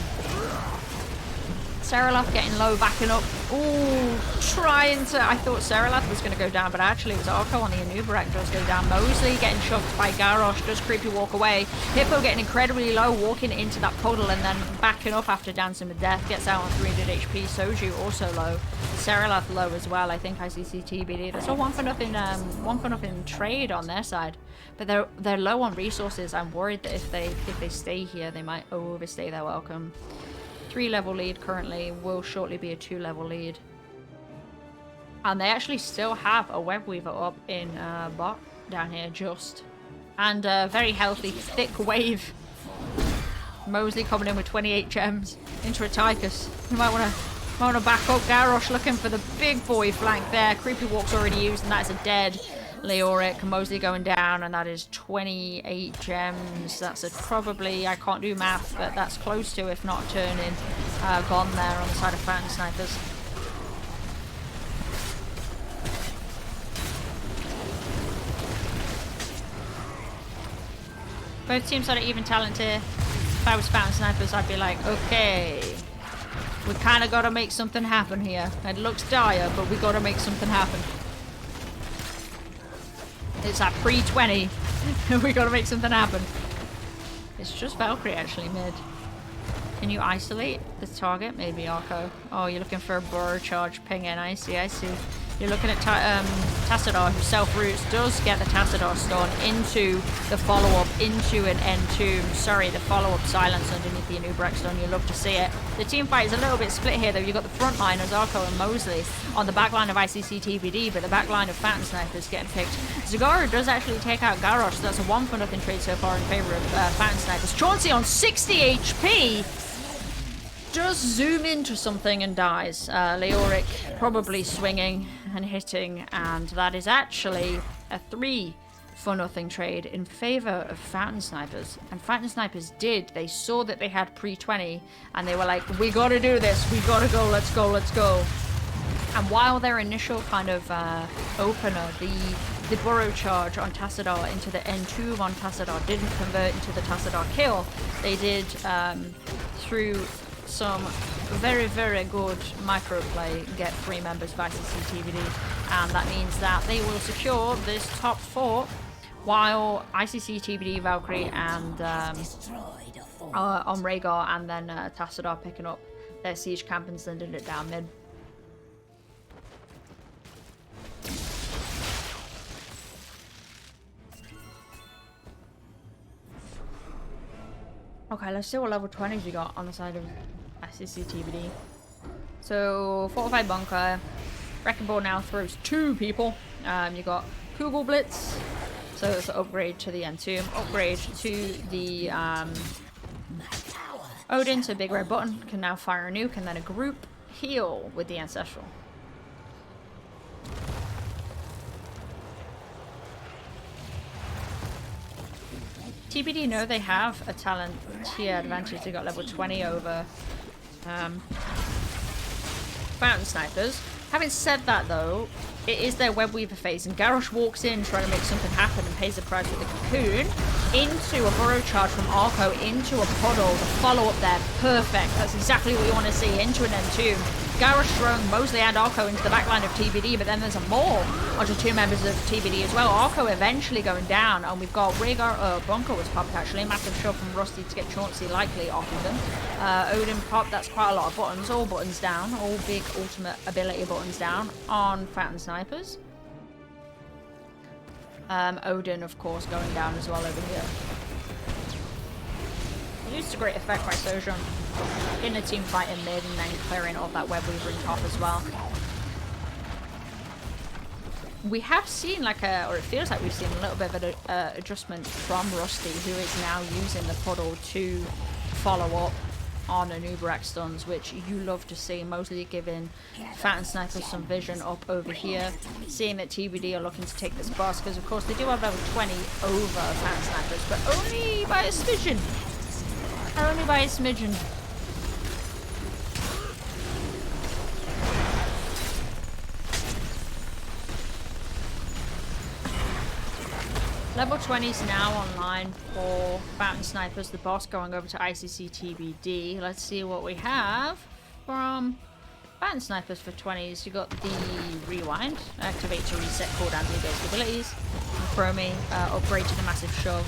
Seralath getting low, backing up. Ooh, trying to... I thought Seralath was going to go down, but actually it was Arco on the Anubarak does go down. Mosley getting shoved by Garrosh, does creepy walk away. Hippo getting incredibly low, walking into that puddle and then backing up after Dancing with Death. Gets out on 300 HP. Soju also low. Seralath low as well. I think ICC TBD. That's a 1-for-0 trade on their side. But they're low on resources. I'm worried that if they stay here, they might overstay their welcome. 3-level lead currently, will shortly be a 2-level lead. And they actually still have a Web Weaver up in bot down here just. And a very healthy, thick wave. Mosley coming in with 28 gems into a Tychus. You might want to back up. Garrosh looking for the big boy flank there. Creepy Walk's already used and that is a dead Leoric. Mosley going down and that is 28 gems. That's probably, I can't do math, but that's close to, if not turning, gone there on the side of Fountain Snipers. Both teams had an even talent here. If I was Fountain Snipers, I'd be like, okay, we kind of got to make something happen here. It looks dire, but we got to make something happen. It's at pre-20. We gotta make something happen. It's just Valkyrie actually mid. Can you isolate the target? Maybe Arco. Oh, you're looking for a burrow charge ping in. I see. You're looking at Tassadar, who self-roots, does get the Tassadar stun into the follow-up, into an Entomb. Sorry, the follow-up silence underneath the Anubarak stun. You love to see it. The team fight is a little bit split here, though. You've got the front liners, Arco and Mosley, on the back line of ICC TBD, but the back line of Fountain Snipers getting picked. Zagara does actually take out Garrosh, so that's a 1-for-0 trade so far in favor of Fountain Snipers. Chauncey on 60 HP! Does zoom into something and dies. Leoric probably swinging and hitting, and that is actually a 3-for-0 trade in favor of Fountain Snipers. And Fountain Snipers they saw that they had pre-20 and they were like, we gotta do this, we gotta go, let's go, let's go. And while their initial kind of opener, the burrow charge on Tassadar into the Entomb on Tassadar didn't convert into the Tassadar kill, they did through some very, very good microplay get 3 members of ICC TBD, and that means that they will secure this top 4 while ICC TBD, Valkyrie and on Rhaegar, and then Tassadar picking up their siege camp and sending it down mid. Okay, let's see what level 20s we got on the side of ICC TBD. So, fortified bunker. Wrecking Ball now throws 2 people. You got Kugel Blitz. So it's an upgrade to the Entomb. Upgrade to the Odin. So Big Red Button can now fire a nuke, and then a group heal with the Ancestral. TBD know they have a talent tier advantage. They got level 20 over Fountain Snipers. Having said that though, it is their Web Weaver phase, and Garrosh walks in trying to make something happen and pays the price with the cocoon into a burrow charge from Arco into a puddle. The follow up there, perfect. That's exactly what you want to see, into an Entomb. Garrosh throwing Mosley and Arco into the backline of TBD, but then there's a more onto 2 members of TBD as well. Arco eventually going down, and we've got Rhaegar, Bunker was popped actually, massive shove from Rusty to get Chauncey likely off of them. Odin popped, that's quite a lot of buttons, all buttons down, all big ultimate ability buttons down on Fountain Snipers. Odin of course going down as well over here. Used a great effect by Sojourn in the team fight in mid, and then clearing off that Web Weaver in top as well. We have seen like or it feels like we've seen a little bit of an adjustment from Rusty, who is now using the puddle to follow up on Anubarak stuns, which you love to see. Mostly giving Fountain Snipers some vision up over here, seeing that TBD are looking to take this boss, because of course they do have level 20 over Fountain Snipers, but only by a smidgen. Only by a smidgen. Level 20 is now online for Fountain Snipers, the boss, going over to ICC TBD. Let's see what we have from Fountain Snipers for 20s. You got the Rewind, activate to reset cooldown to engage abilities. From Chromie, upgrade to the Massive Shove.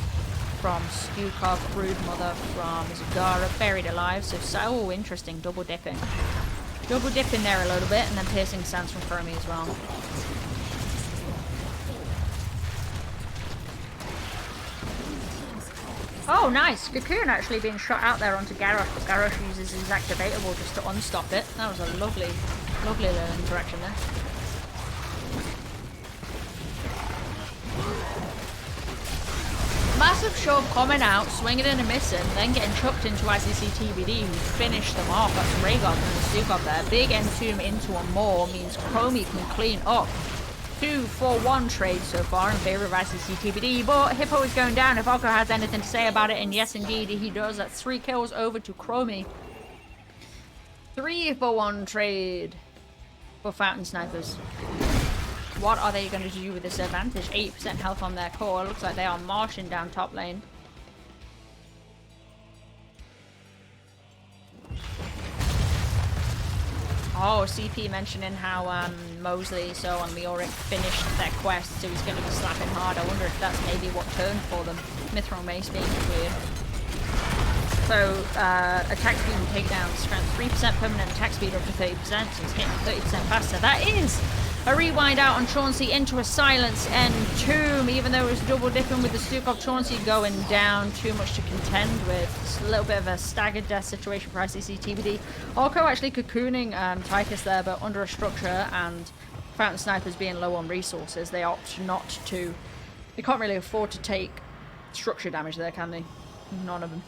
From Stukov, Brood Mother. From Zagara, Buried Alive. So interesting, double dipping. Double dipping there a little bit, and then Piercing Sands from Chromie as well. Oh, nice! Cocoon actually being shot out there onto Garrosh, but Garrosh uses his activatable just to unstop it. That was a lovely, lovely little interaction there. Massive Shove coming out, swinging and missing, then getting chucked into ICC TBD, who finished them off. That's Rhaegar and the Stukov there. Big Entomb into a more means Chromie can clean up. 2-for-1 trade so far in favor of ICC TBD, but Hippo is going down if Oko has anything to say about it, and yes indeed he does. That's 3 kills over to Chromie. 3-for-1 trade for Fountain Snipers. What are they going to do with this advantage? 8% health on their core. It looks like they are marching down top lane. Oh, CP mentioning how Mosley, so on Leoric, finished their quest, so he's going to be slapping hard. I wonder if that's maybe what turned for them. Mithril Mace being cleared. So, attack speed and takedown strength 3% permanent attack speed up to 30%, so it's hitting 30% faster. That is a rewind out on Chauncey into a silence Entomb, even though it was double dipping with the Stukov. Chauncey going down, too much to contend with. It's a little bit of a staggered death situation for ICC TBD. Orko actually cocooning Tychus there, but under a structure, and Fountain Snipers being low on resources, they opt not to. They can't really afford to take structure damage there, can they? None of them.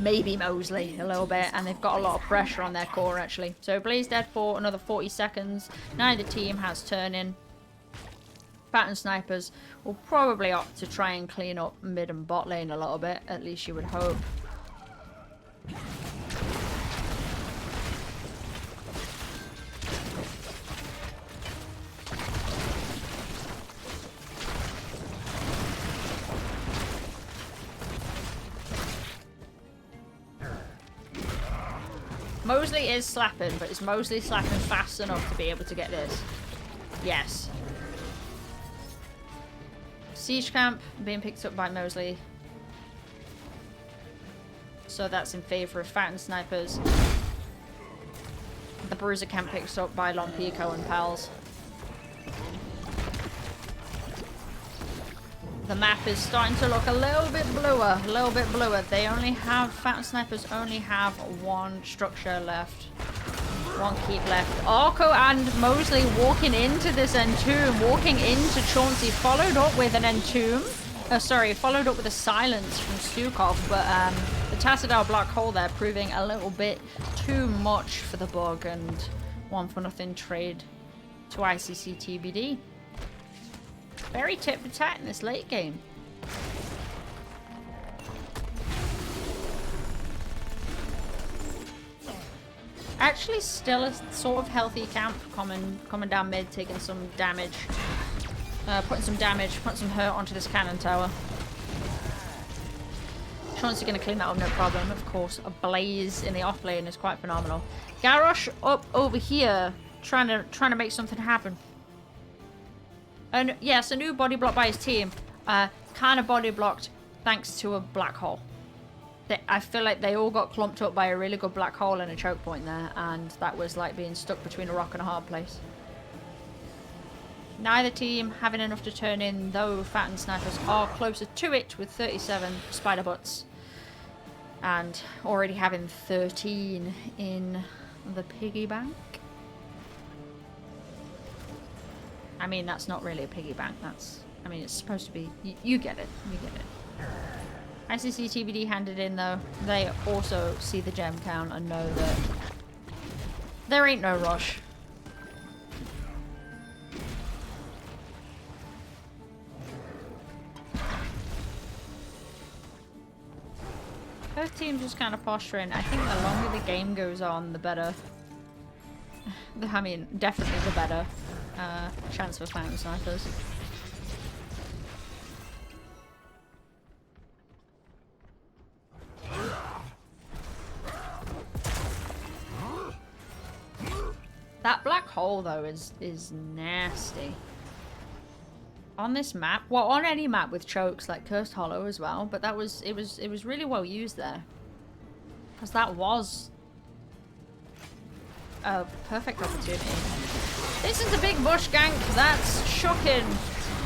Maybe Mosley a little bit, and they've got a lot of pressure on their core actually. So Blaze dead for another 40 seconds. Neither team has turn in. Fountain Snipers will probably opt to try and clean up mid and bot lane a little bit, at least you would hope. Mosley is slapping, but is Mosley slapping fast enough to be able to get this? Yes. Siege Camp being picked up by Mosley. So that's in favor of Fountain Snipers. The Bruiser Camp picked up by Lompico and Pals. The map is starting to look a little bit bluer, They only have, Fountain Snipers only have one structure left. One keep left. Orko and Mosley walking into this Entomb, walking into Chauncey, followed up with an Entomb. Oh, sorry, followed up with a silence from Stukov, but the Tassadar Black Hole there proving a little bit too much for the bug, and 1-for-0 trade to ICC TBD. Very tit-for-tat in this late game. Actually, still a sort of healthy camp coming down mid, taking some damage, putting some hurt onto this cannon tower. Chauncey going to clean that up, no problem. Of course, a Blaze in the off lane is quite phenomenal. Garrosh up over here, trying to make something happen. And yes, a new body block by his team. Kind of body blocked thanks to a black hole. I feel like they all got clumped up by a really good black hole and a choke point there, and that was like being stuck between a rock and a hard place. Neither team having enough to turn in, though Fountain Snipers are closer to it with 37 spider butts. And already having 13 in the piggy bank. I mean, that's not really a piggy bank. I mean, it's supposed to be. You get it. You get it. ICC TBD handed in, though. They also see the gem count and know that there ain't no rush. Both teams just kind of posturing. I think the longer the game goes on, the better. I mean, definitely the better chance for Fountain Snipers. hole though is nasty. On this map, well, on any map with chokes like Cursed Hollow as well, but it was really well used there, because that was a perfect opportunity. This is a big bush gank. That's shocking.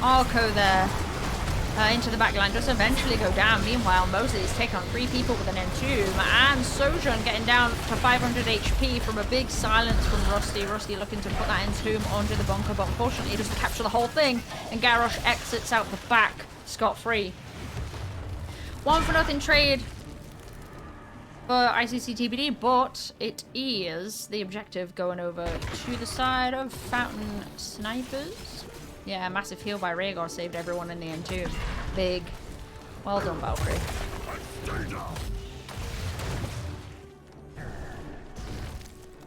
Arco there into the back line does eventually go down. Meanwhile, Mosley is taking on 3 people with an Entomb, and Sojourn getting down to 500 HP from a big silence from Rusty. Rusty looking to put that Entomb onto the bunker, but unfortunately he doesn't capture the whole thing, and Garrosh exits out the back scot-free. 1-for-0 trade for ICC TBD, but it is the objective going over to the side of Fountain Snipers. Yeah, massive heal by Rhaegar saved everyone in the end too. Big. Well done, Valkyrie.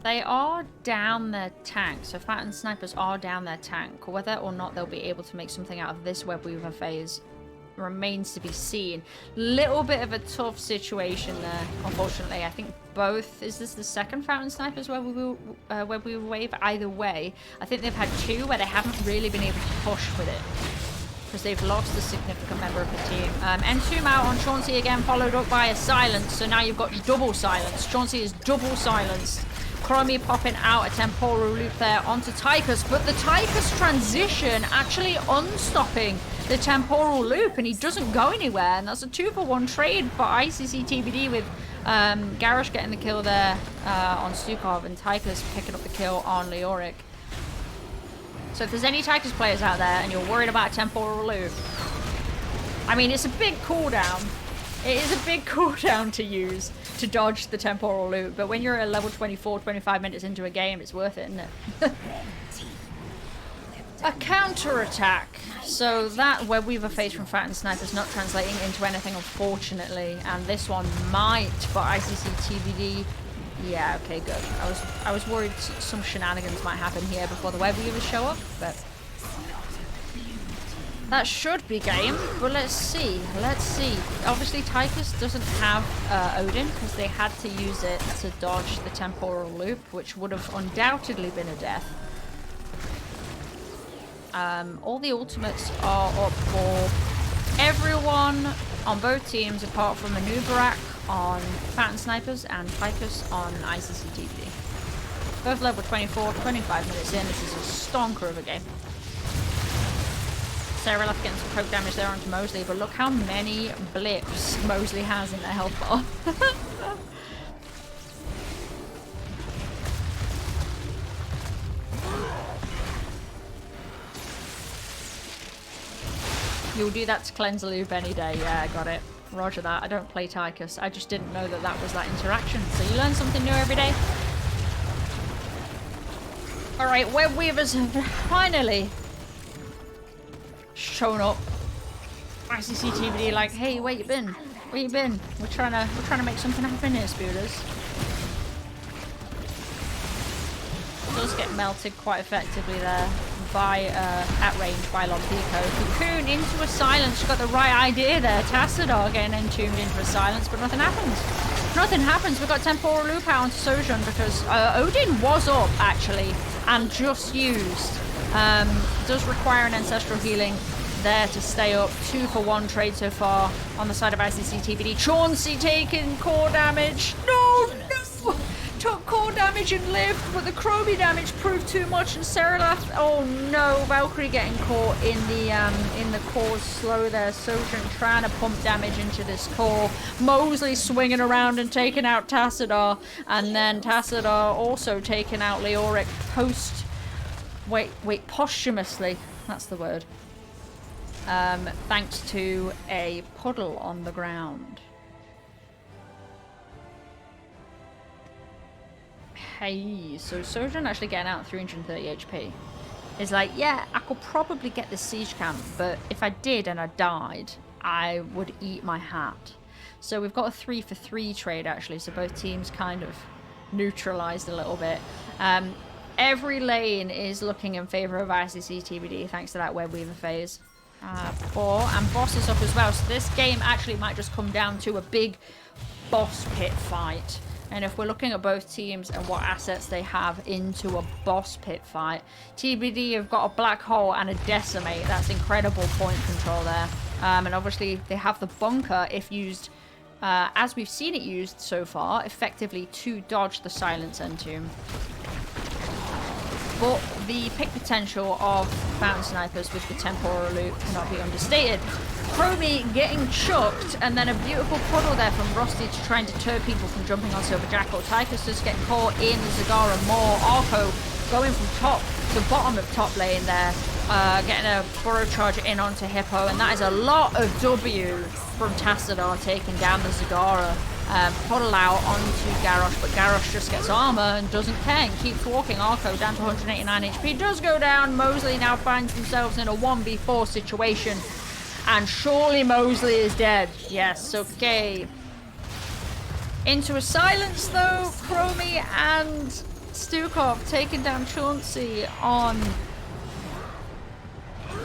They are down their tank, so Fountain Snipers are down their tank. Whether or not they'll be able to make something out of this Web Weaver phase remains to be seen. Little bit of a tough situation there, unfortunately. I think both, is this the second Fountain Snipers Web Weaver wave? Either way, I think they've had 2 where they haven't really been able to push with it, because they've lost a significant member of the team. Entomb out on Chauncey again, followed up by a silence, so now you've got double silence. Chauncey is double silenced. Chromie popping out a temporal loop there onto Tychus, but the Tychus transition actually unstopping the temporal loop, and he doesn't go anywhere, and that's a 2-for-1 trade for ICC TBD, with Garrosh getting the kill there on Stukov, and Tychus picking up the kill on Leoric. So if there's any Tychus players out there and you're worried about a temporal loop, I mean, it's a big cooldown. It is a big cooldown to use to dodge the temporal loop, but when you're at level 24, 25 minutes into a game, it's worth it, isn't it? A counter-attack. So that Web Weaver phase from Fountain Sniper is not translating into anything, unfortunately, and this one might, but ICC TBD. Yeah, okay, good. I was worried some shenanigans might happen here before the Web Weavers show up, but that should be game. But let's see. Let's see. Obviously, Tychus doesn't have Odin, because they had to use it to dodge the temporal loop, which would have undoubtedly been a death. All the ultimates are up for everyone on both teams, apart from Manubarak on Fountain Snipers and Tychus on ICC TBD. Both level 24, 25 minutes in. This is a stonker of a game. Sarah left getting some poke damage there onto Mosley, but look how many blips Mosley has in their health bar. You'll do that to cleanse a loop any day. Yeah, got it. Roger that. I don't play Tychus. I just didn't know that that was that interaction. So you learn something new every day. Alright, Web Weavers have finally shown up. ICC TBD like, hey, where you been? Where you been? We're trying to make something happen here, Spooders. Does get melted quite effectively there by at range by Lompico. Cocoon into a silence. She got the right idea there. Tassadar getting entombed into a silence, but nothing happens. Nothing happens. We've got temporal loop out onto Sojourn because Odin was up actually and just used. Does require an ancestral healing there to stay up. 2-for-1 trade so far on the side of ICC TBD. Chauncey taking core damage. No! Took core damage and lived, but the Chromie damage proved too much, and Seralath, oh no, Valkyrie getting caught in the core's slow there. Sojourn trying to pump damage into this core. Mosley swinging around and taking out Tassadar, and then Tassadar also taking out Leoric posthumously. That's the word. Thanks to a puddle on the ground. Hey, so Sojourn actually getting out 330 HP. It's like, yeah, I could probably get this siege camp, but if I did and I died, I would eat my hat. So we've got a 3-for-3 trade actually, so both teams kind of neutralized a little bit. Every lane is looking in favor of ICC TBD thanks to that Web Weaver phase. And boss is up as well, so this game actually might just come down to a big boss pit fight. And if we're looking at both teams and what assets they have into a boss pit fight, TBD have got a black hole and a decimate. That's incredible point control there. And obviously they have the bunker if used, as we've seen it used so far, effectively to dodge the silence entomb. But the pick potential of Fountain Snipers with the temporal loop cannot be understated. Chromie getting chucked, and then a beautiful puddle there from Rusty to try and deter people from jumping on Silver Jackal. Tychus just getting caught in the Zagara more. Arco going from top to bottom of top lane there, getting a burrow charge in onto Hippo, and that is a lot of W from Tassadar taking down the Zagara. Puddle out onto Garrosh, but Garrosh just gets armor and doesn't care and keeps walking. Arco down to 189 HP, does go down. Mosley now finds themselves in a 1v4 situation, and surely Mosley is dead. Yes, okay. Into a silence though, Chromie and Stukov taking down Chauncey on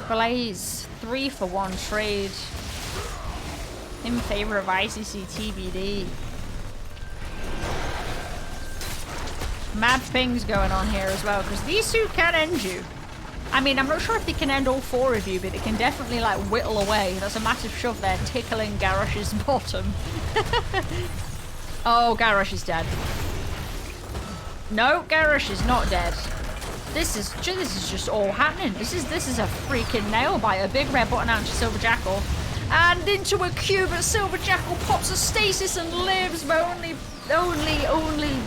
Blaze. 3-for-1 trade in favor of ICC TBD. Mad things going on here as well, because these two can end you. I mean, I'm not sure if they can end all four of you, but it can definitely like whittle away. That's a massive shove there, tickling Garrosh's bottom. Oh, Garrosh is dead. No, Garrosh is not dead. This is just all happening. This is a freaking nail biter. A big red button out to Silver Jackal. And into a Q, but Silver Jackal pops a stasis and lives, but only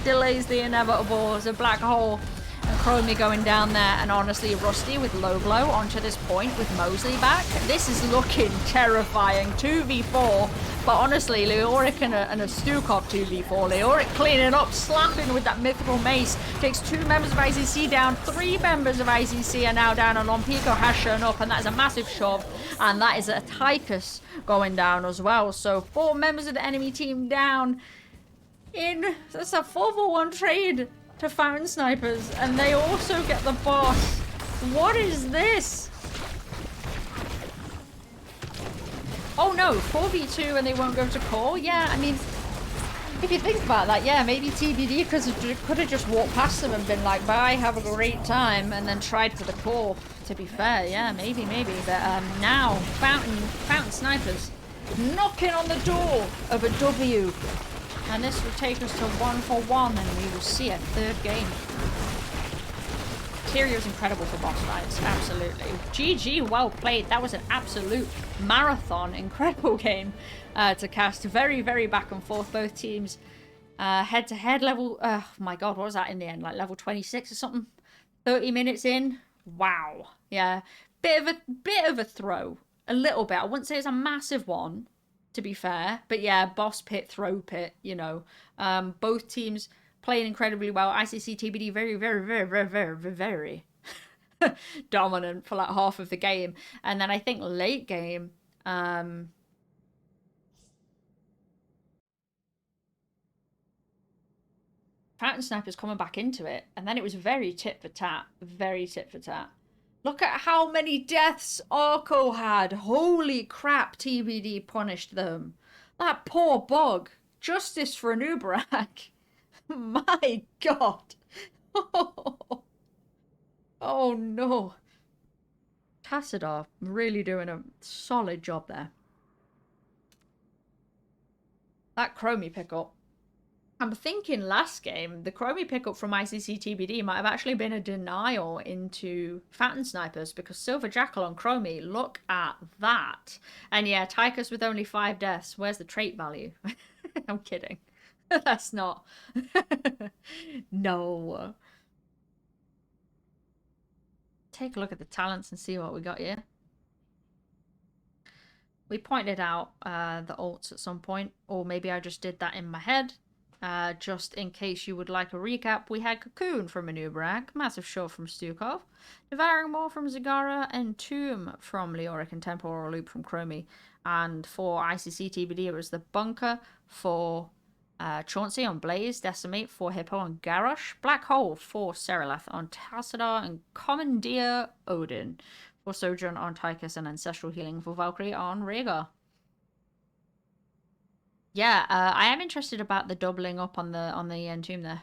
delays the inevitable as a black hole. And Chromie going down there, and honestly, Rusty with low blow onto this point with Mosley back. This is looking terrifying. 2v4, but honestly, Leoric and a Stukov 2v4. Leoric cleaning up, slapping with that mythical mace. Takes 2 members of ICC down. 3 members of ICC are now down, and Lompico has shown up, and that is a massive shove. And that is a Tychus going down as well. So 4 members of the enemy team down. That's a 4-for-1 trade to Fountain Snipers, and they also get the boss. What is this? Oh no, 4v2 and they won't go to core? Yeah, I mean, if you think about that, yeah, maybe TBD could have just walked past them and been like, bye, have a great time, and then tried for the core, to be fair. Yeah, maybe. But now, Fountain Snipers knocking on the door of a W. And this will take us to 1-for-1, and we will see a 3rd game. Tyrio's incredible for boss fights, absolutely. GG, well played. That was an absolute marathon, incredible game to cast. Very, very back and forth. Both teams head-to-head level. Oh my god, what was that in the end? Like level 26 or something? 30 minutes in. Wow. Yeah, bit of a throw, a little bit. I wouldn't say it's a massive one, to be fair, but yeah, boss pit, throw pit, you know. Both teams playing incredibly well. ICC TBD very dominant for like half of the game, and then I think late game, Fountain Snipers coming back into it, and then it was very tit for tat. Look at how many deaths Arco had. Holy crap, TBD punished them. That poor bug. Justice for an Uberak. My god. Oh no. Tassadar really doing a solid job there. That Chromie pickup. I'm thinking last game, the Chromie pickup from ICC TBD might have actually been a denial into Fountain Snipers, because Silver Jackal on Chromie, look at that. And yeah, Tychus with only 5 deaths. Where's the trait value? I'm kidding. That's not. No. Take a look at the talents and see what we got here. We pointed out the ults at some point, or maybe I just did that in my head. Just in case you would like a recap, we had Cocoon from Manubrag, massive shove from Stukov, Devouring Maw from Zagara, and Tomb from Leoric, and Temporal Loop from Chromie. And for ICC TBD, it was the Bunker for Chauncey on Blaze, Decimate for Hippo on Garrosh, Black Hole for Seralath on Tassadar, and Commandeer Odin for Sojourn on, Tychus, and Ancestral Healing for Valkyrie on Rhaegar. Yeah, I am interested about the doubling up on the Entomb there.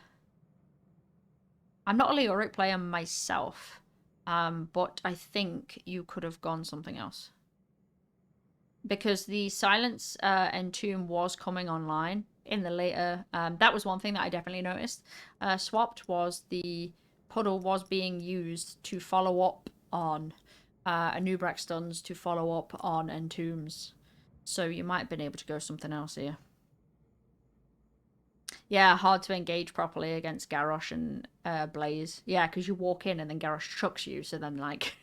I'm not a Leoric player myself, but I think you could have gone something else. Because the Silence Entomb was coming online in the later... that was one thing that I definitely noticed. Swapped was the puddle was being used to follow up on Anubrak stuns, to follow up on Entombs. So you might have been able to go something else here. Yeah, hard to engage properly against Garrosh and Blaze. Yeah, because you walk in and then Garrosh chucks you, so then, like,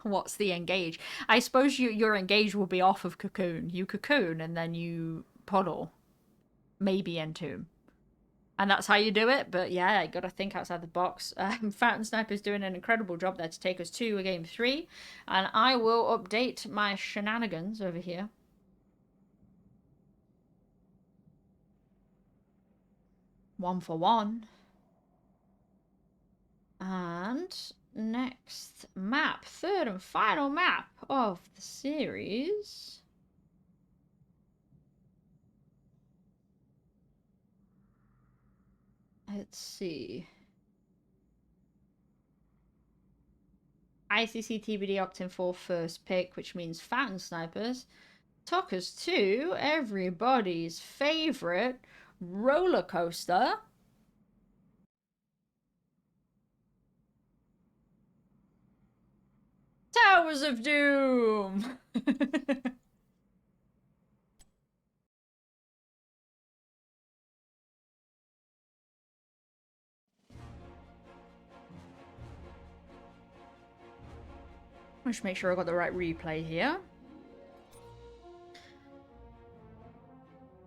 what's the engage? I suppose your engage will be off of Cocoon. You Cocoon and then you puddle. Maybe Entomb. And that's how you do it, but yeah, I gotta think outside the box. Fountain Sniper's doing an incredible job there to take us to a game 3. And I will update my shenanigans over here. One for one. And next map, third and final map of the series. Let's see. ICC TBD opting for first pick, which means Fountain Snipers took us to everybody's favorite roller coaster. Towers of Doom! Let's make sure I got the right replay here.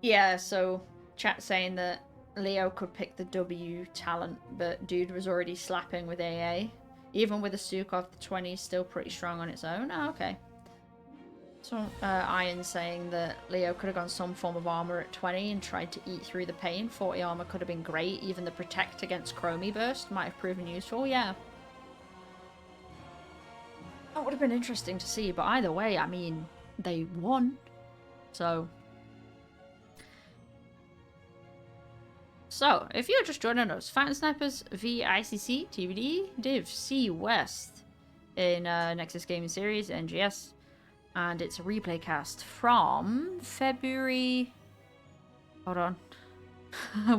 Yeah, so chat saying that Leo could pick the W talent, but dude was already slapping with AA. Even with a Stukov, the 20 is still pretty strong on its own. Oh, okay. So Iron saying that Leo could have gone some form of armor at 20 and tried to eat through the pain. 40 armor could have been great. Even the protect against Chromie Burst might have proven useful. Yeah. That would have been interesting to see, but either way, I mean, they won. So, if you're just joining us, Fountain Snipers v ICC, TBD, Div C West in Nexus Gaming Series, NGS. And it's a replay cast from February... Hold on.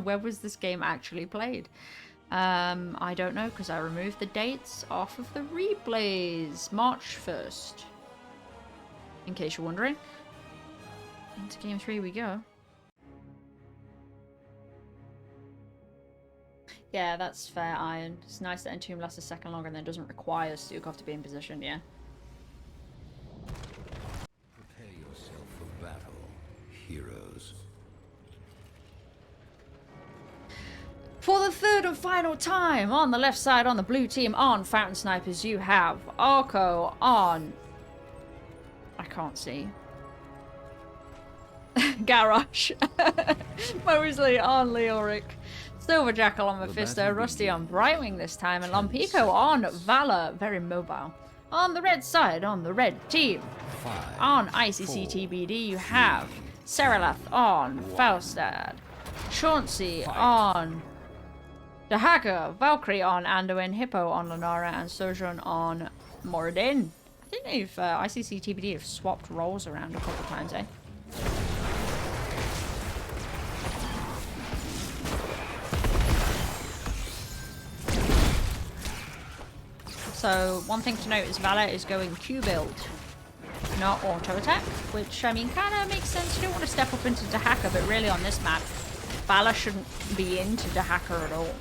Where was this game actually played? I don't know, because I removed the dates off of the replays. March 1st. In case you're wondering. Into game 3 we go. Yeah, that's fair, Iron. It's nice that Entomb lasts a second longer and then doesn't require Stukov to be in position, yeah. Prepare yourself for battle, heroes. For the third and final time, on the left side on the blue team, on Fountain Snipers, you have Arco on... I can't see. Garrosh. Mosley on Leoric. Silver Jackal on Mephisto. Rusty on Brightwing this time. And Lompico on Valor. Very mobile. On the red side, on the red team. On ICC TBD, you have Seralath on Faustad. Chauncey on Dahaka. Valkyrie on Anduin. Hippo on Lunara. And Sojourn on Moradin. I think they've, ICC TBD have swapped roles around a couple times, eh? So, one thing to note is Valor is going Q build, not auto attack, which, I mean, kind of makes sense. You don't want to step up into Dahaka, but really on this map, Valor shouldn't be into Dahaka at all.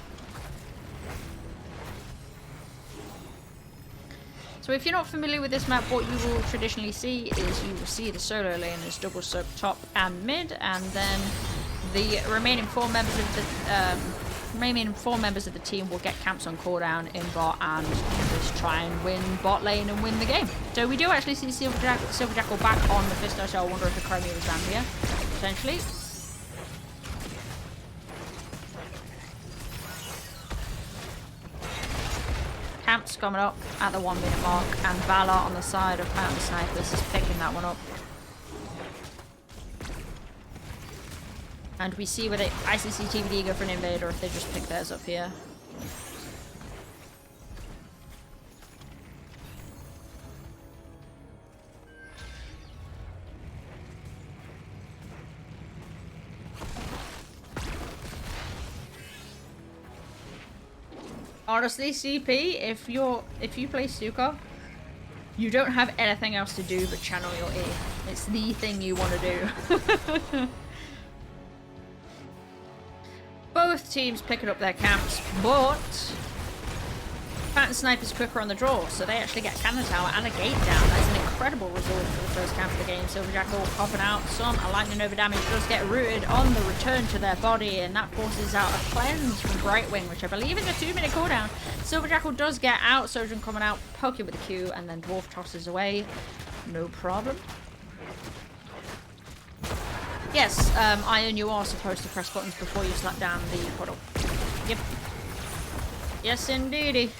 So if you're not familiar with this map, what you will traditionally see is you will see the solo lane as double soak top and mid, and then the remaining four members of the team will get camps on cooldown in bot and just try and win bot lane and win the game. So we do actually see Silver Jackal back on Mephisto, so I wonder if the Chromie was down here, potentially. Camps coming up at the 1 minute mark, and Valor on the side of Fountain Snipers is picking that one up. And we see whether ICC TBD go for an invade or if they just pick theirs up here. Honestly, CP, if you play Suka, you don't have anything else to do but channel your E. It's the thing you want to do. Both teams picking up their camps, but Phantom Sniper's quicker on the draw, so they actually get Cannon Tower and a gate down. That's an incredible result for the first camp of the game. Silver Jackal popping out some. A lightning over damage does get rooted on the return to their body, and that forces out a cleanse from Brightwing, which I believe is a 2-minute cooldown. Silver Jackal does get out, Sojourn coming out, poking with the Q, and then Dwarf tosses away. No problem. Yes, Iron, you are supposed to press buttons before you slap down the puddle. Yep. Yes, indeedy.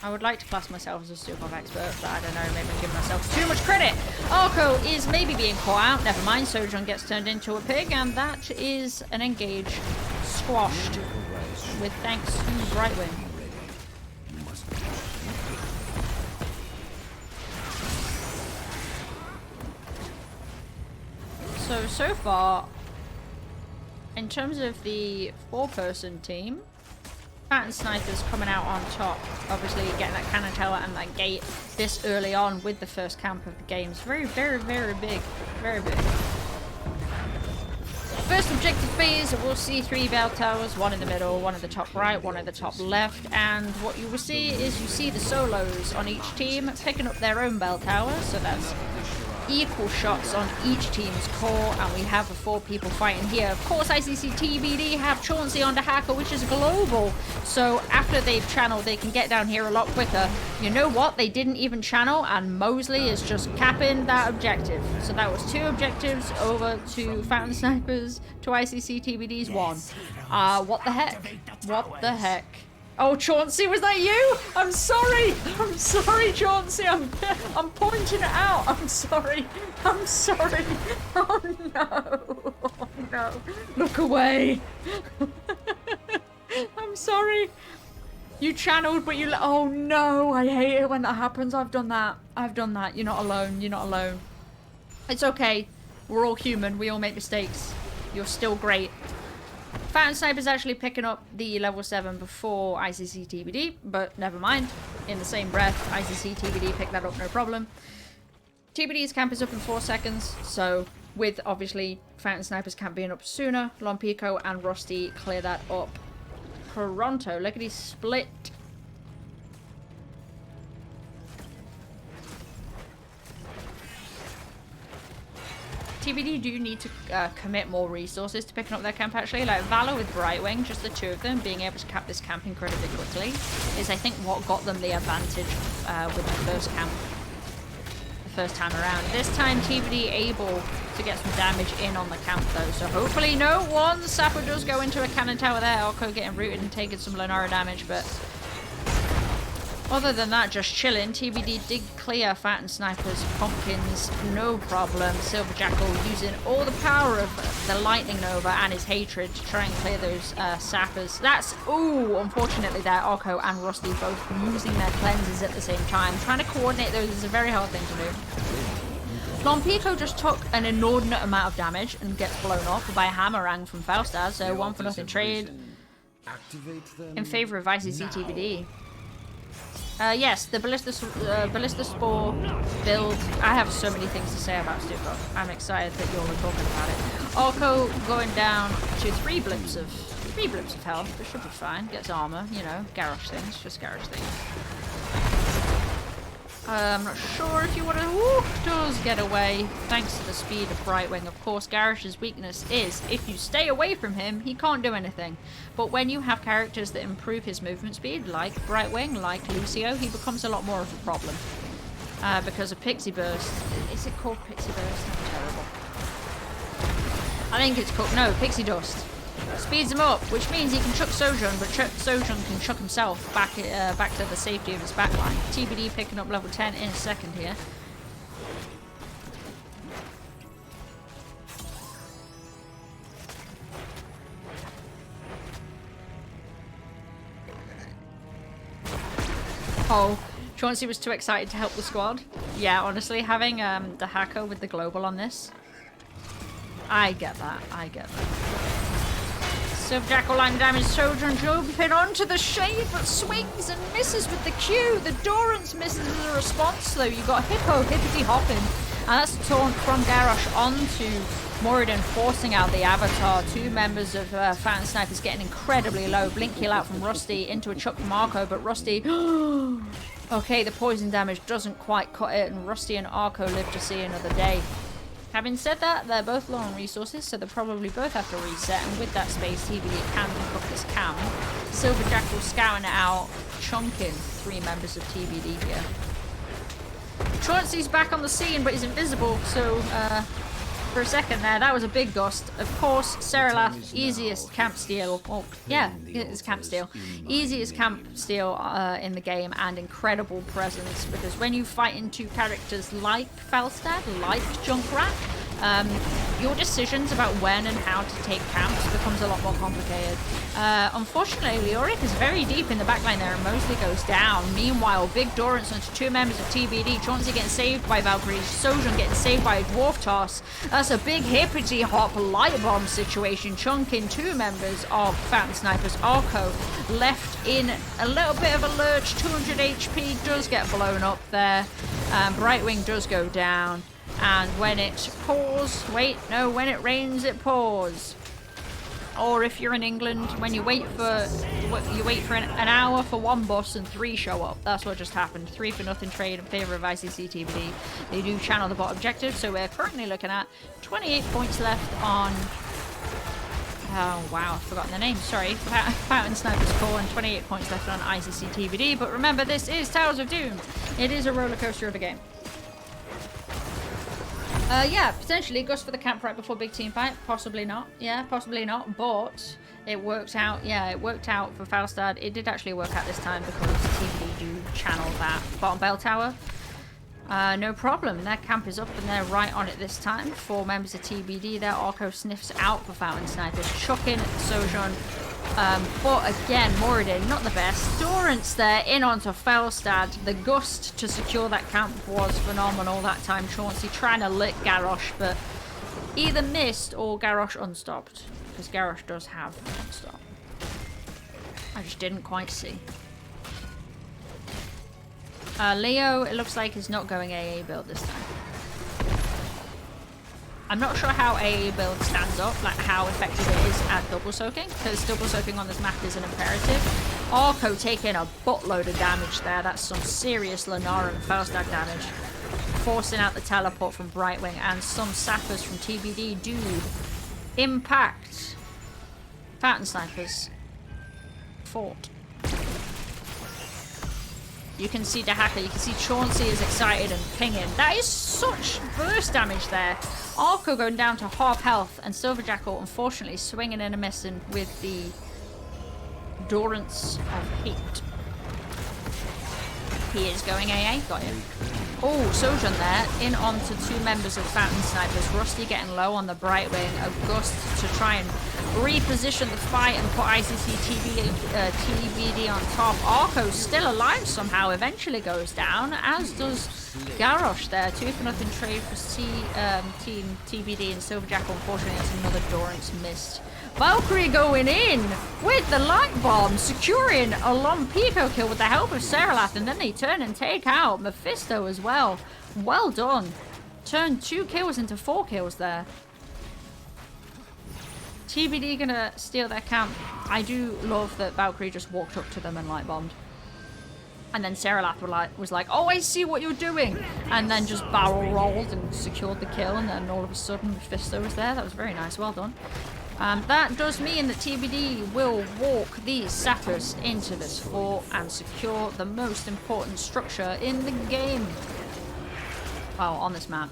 I would like to class myself as a Stukov expert, but I don't know, maybe I'm giving myself too much credit. Arco is maybe being caught out. Never mind, Sojourn gets turned into a pig, and that is an engage squashed with thanks to Brightwing. So far, in terms of the 4-person team, Phantom Sniper's coming out on top. Obviously, getting that cannon tower and that gate this early on with the first camp of the game is very, very, very big. Very big. First objective phase, we'll see 3 bell towers, one in the middle, one in the top right, one in the top left, and what you will see is you see the solos on each team picking up their own bell towers, so that's equal shots on each team's core, and we have the 4 people fighting here. Of course, ICC TBD have Chauncey on the hacker, which is global, so after they've channeled, they can get down here a lot quicker. You know what? They didn't even channel, and Mosley is just capping that objective. So that was 2 objectives over to Phantom Snipers, to ICC TBD's 1. What the heck? What the heck? Oh, Chauncey, was that you? I'm sorry. I'm sorry, Chauncey. I'm pointing it out. I'm sorry. I'm sorry. Oh, no. Oh, no. Look away. I'm sorry. You channeled, but you... Oh, no. I hate it when that happens. I've done that. I've done that. You're not alone. You're not alone. It's okay. We're all human. We all make mistakes. You're still great. Phantom Sniper's actually picking up the level 7 before ICC TBD, but never mind. In the same breath, ICC TBD picked that up, no problem. TBD's camp is up in 4 seconds, so with obviously Phantom Sniper's camp being up sooner, Lompico and Rusty clear that up pronto. Lickety split. TBD do need to commit more resources to picking up their camp, actually. Like Valor with Brightwing, just the 2 of them being able to cap this camp incredibly quickly is, I think, what got them the advantage with the first camp the first time around. This time, TBD able to get some damage in on the camp, though. So hopefully, no one. Sapper does go into a cannon tower there. Orko getting rooted and taking some Lenora damage, but other than that, just chilling. TBD did clear Phantom Sniper's pumpkins, no problem. Silver Jackal using all the power of the Lightning Nova and his hatred to try and clear those sappers. That's, ooh, unfortunately there, Orko and Rusty both using their cleanses at the same time. Trying to coordinate those is a very hard thing to do. Lompico just took an inordinate amount of damage and gets blown off by a Hammerang from Faustad, so 1-for-0 trade in favor of ICC TBD. Yes, the Ballista Spore build. I have so many things to say about Stukov. I'm excited that you're talking about it. Orko going down to 3 blips of health, but should be fine. Gets armor, you know, garage things, just garage things. I'm not sure if you want to... does get away, thanks to the speed of Brightwing. Of course, Garish's weakness is, if you stay away from him, he can't do anything. But when you have characters that improve his movement speed, like Brightwing, like Lucio, he becomes a lot more of a problem. Because of Pixie Burst. Is it called Pixie Burst? I'm terrible. I think it's called... No, Pixie Dust. Speeds him up, which means he can chuck Sojourn, but Sojourn can chuck himself back to the safety of his backline. TBD picking up level 10 in a second here. Oh, Chauncey was too excited to help the squad. Yeah, honestly, having the hacker with the global on this. I get that. I get that. Silverjackal line damage, Soldier and jumping onto the shade, but swings and misses with the Q. The Durance misses as a response, though. You got Hippity hopping. And that's a taunt from Garrosh onto Moradin, forcing out the Avatar. Two members of Fountain Snipers getting incredibly low. Blink heal out from Rusty into a chuck from Arco, but Rusty... Okay, the poison damage doesn't quite cut it, and Rusty and Arco live to see another day. Having said that, they're both low on resources, so they'll probably both have to reset, and with that space, TBD can pick up this cam. Silverjackal scouting it out, chunking 3 members of TBD here. Chauncey's back on the scene, but he's invisible, so for a second there, that was a big gust. Of course, Seralath, easiest camp steal. Well, yeah, it's camp steal. Easiest camp steal in the game, and incredible presence, because when you fight into characters like Falstad, like Junkrat, your decisions about when and how to take camps becomes a lot more complicated. Unfortunately, Leoric is very deep in the backline there, and Mosley goes down. Meanwhile, big Durance onto 2 members of TBD. Chauncey getting saved by Valkyrie. Sojourn getting saved by a Dwarf Toss. That's a big hippity hop light bomb situation, chunking 2 members of Fountain Snipers. Arco left in a little bit of a lurch. 200 HP does get blown up there. Brightwing does go down. And when it pours, when it rains, it pours. Or if you're in England, when you wait for an hour for 1 bus and 3 show up. That's what just happened. 3 for nothing trade in favor of ICC TBD. They do channel the bot objective, so we're currently looking at 28 points left on... Oh wow, I've forgotten the name. Sorry. Fountain Snipers Core, and 28 points left on ICC TBD. But remember, this is Towers of Doom. It is a roller coaster of a game. Yeah, potentially Gust for the camp right before big team fight. Possibly not. Yeah, possibly not. But it worked out. Yeah, it worked out for Falstad. It did actually work out this time because TBD do channel that bottom bell tower. No problem. Their camp is up and they're right on it this time. 4 members of TBD. Their Arco sniffs out for Fountain Snipers. Chucking Sojourn. But again, Moradin, not the best. Durance there, in onto Falstad. The gust to secure that camp was phenomenal that time. Chauncey trying to lick Garrosh, but either missed or Garrosh unstopped. Because Garrosh does have unstop. I just didn't quite see. Leo, it looks like, is not going AA build this time. I'm not sure how AA build stands up, like how effective it is at double soaking, because double soaking on this map is an imperative. Arco taking a buttload of damage there. That's some serious Lenara and Falstad damage. Forcing out the teleport from Brightwing, and some sappers from TBD do impact Fountain Snipers. Fort. You can see the hacker, you can see Chauncey is excited and pinging. That is such burst damage there. Arco going down to half health, and Silverjackal unfortunately swinging and a missing with the Durance of Heat. He is going AA, got him. Oh, Sojourn there, in onto 2 members of Fountain Snipers. Rusty getting low on the Brightwing. A Gust to try and reposition the fight and put ICC TBD on top. Arco still alive somehow, eventually goes down, as does Garrosh there. 2 for nothing trade for Team TBD, and Silverjackal unfortunately has another Durance missed. Valkyrie going in with the light bomb, securing a long Pico kill with the help of Seralath, and then they turn and take out Mephisto as well. Well done. Turn 2 kills into 4 kills there. TBD gonna steal their camp. I do love that Valkyrie just walked up to them and light bombed. And then Seralath was like, oh, I see what you're doing. And then just barrel rolled and secured the kill, and then all of a sudden Mephisto was there. That was very nice. Well done. That does mean that TBD will walk these sappers into this fort and secure the most important structure in the game. Well, on this map.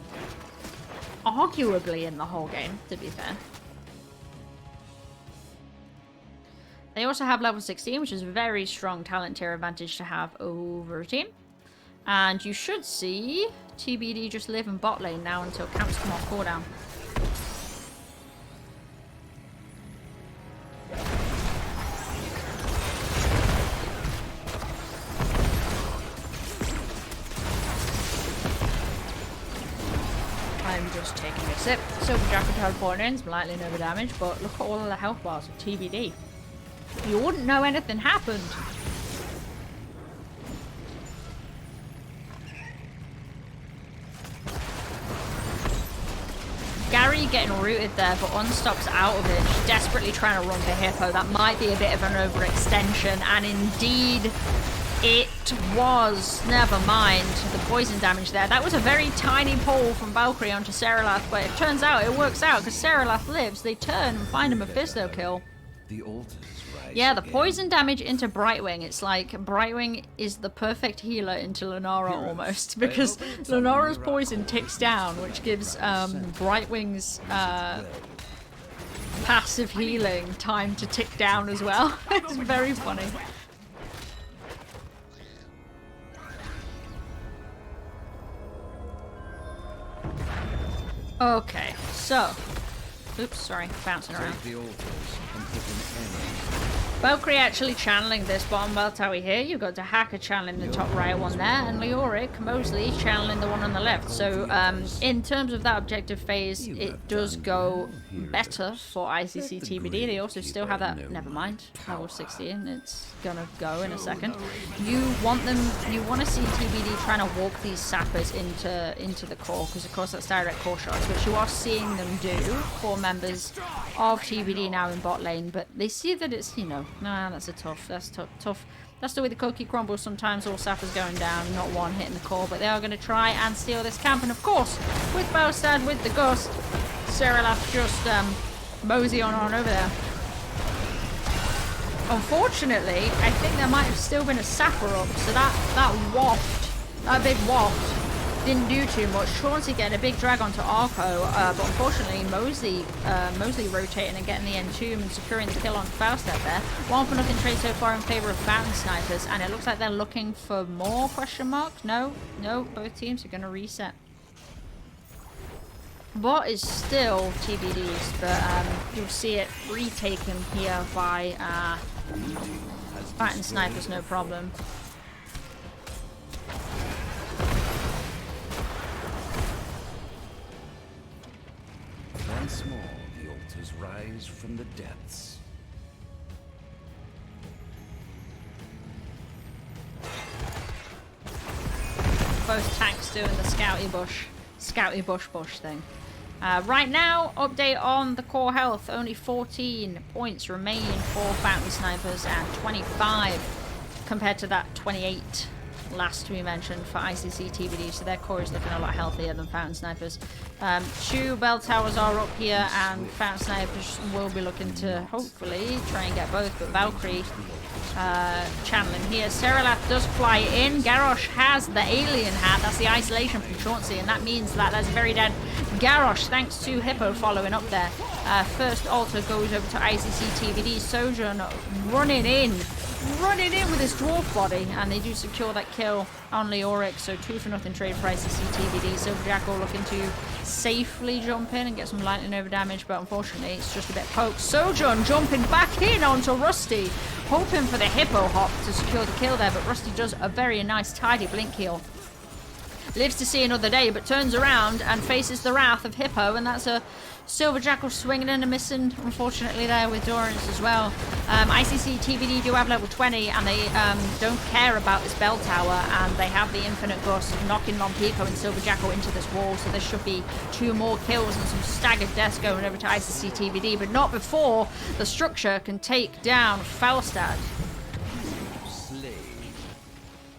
Arguably in the whole game, to be fair. They also have level 16, which is a very strong talent tier advantage to have over a team. And you should see TBD just live in bot lane now until camps come off cooldown. I'm just taking a sip. Silver Jackal teleporting in, slightly over damage, but look at all of the health bars of TBD. You wouldn't know anything happened. Gary getting rooted there, but Unstopp's out of it. She's desperately trying to run for Hippo. That might be a bit of an overextension, and indeed it was. Never mind the poison damage there. That was a very tiny pull from Valkyrie onto Seralath, but it turns out it works out because Seralath lives. They turn and find a Mephisto kill. The altars rise Yeah, the again. poison damage into Brightwing. It's like Brightwing is the perfect healer into Lunara almost, because Lunara's poison ticks down, which gives Brightwing's passive healing time to tick down as well. It's very funny. Okay, so... Oops, sorry, bouncing around. Take the altars and put an end. Valkyrie actually channeling this bottom bell tower here. You've got Dahaka channeling the top right one there, and Leoric Mosley channeling the one on the left. So in terms of that objective phase, it does go better for ICC TBD. They also still have that, never mind, level 16. It's gonna go in a second. You want to see TBD trying to walk these sappers into the core, because of course that's direct core shots, which you are seeing them do for members of TBD now in bot lane, but they see that it's, you know, nah, that's tough. That's the way the cookie crumbles sometimes, all sappers going down, not one hitting the core, but they are going to try and steal this camp, and of course, with Bowstad, with the Gust, Seralath just mosey on over there. Unfortunately, I think there might have still been a sapper up, so that big waft, didn't do too much. Chauncey getting a big drag onto Arco, but unfortunately Mosley rotating and getting the Entomb and securing the kill on Faustad there. 1-for-0 trade so far in favour of Fountain Snipers, and it looks like they're looking for more, question mark? No, both teams are going to reset. Bot is still TBD's, but you'll see it retaken here by Fountain Snipers, no problem. Once more, the altars rise from the depths. Both tanks doing the scouty bush thing. Right now, update on the core health. Only 14 points remain for Fountain Snipers and 25 compared to that 28 last we mentioned for ICC TBD, so their core is looking a lot healthier than Fountain Snipers. 2 bell towers are up here, and Fountain Snipers will be looking to hopefully try and get both, but Valkyrie channeling here. Seralath does fly in. Garrosh has the alien hat, that's the isolation from Chauncey, and that means that there's a very dead Garrosh, thanks to Hippo following up there. First altar goes over to ICC TBD. Sojourn running in with his dwarf body, and they do secure that kill on Leoric, so 2-for-0 trade for ICC TBD. Silver Jackal looking to safely jump in and get some lightning over damage, but unfortunately it's just a bit poked. Sojourn jumping back in onto Rusty, hoping for the Hippo hop to secure the kill there, but Rusty does a very nice tidy blink heal. Lives to see another day, but turns around and faces the wrath of Hippo, and that's a Silver Jackal swinging in and missing, unfortunately, there with Dorrance as well. ICC TBD do have level 20, and they don't care about this bell tower, and they have the Infinite Gust knocking Lompico and Silver Jackal into this wall, so there should be 2 more kills and some staggered deaths going over to ICC TBD, but not before the structure can take down Falstad.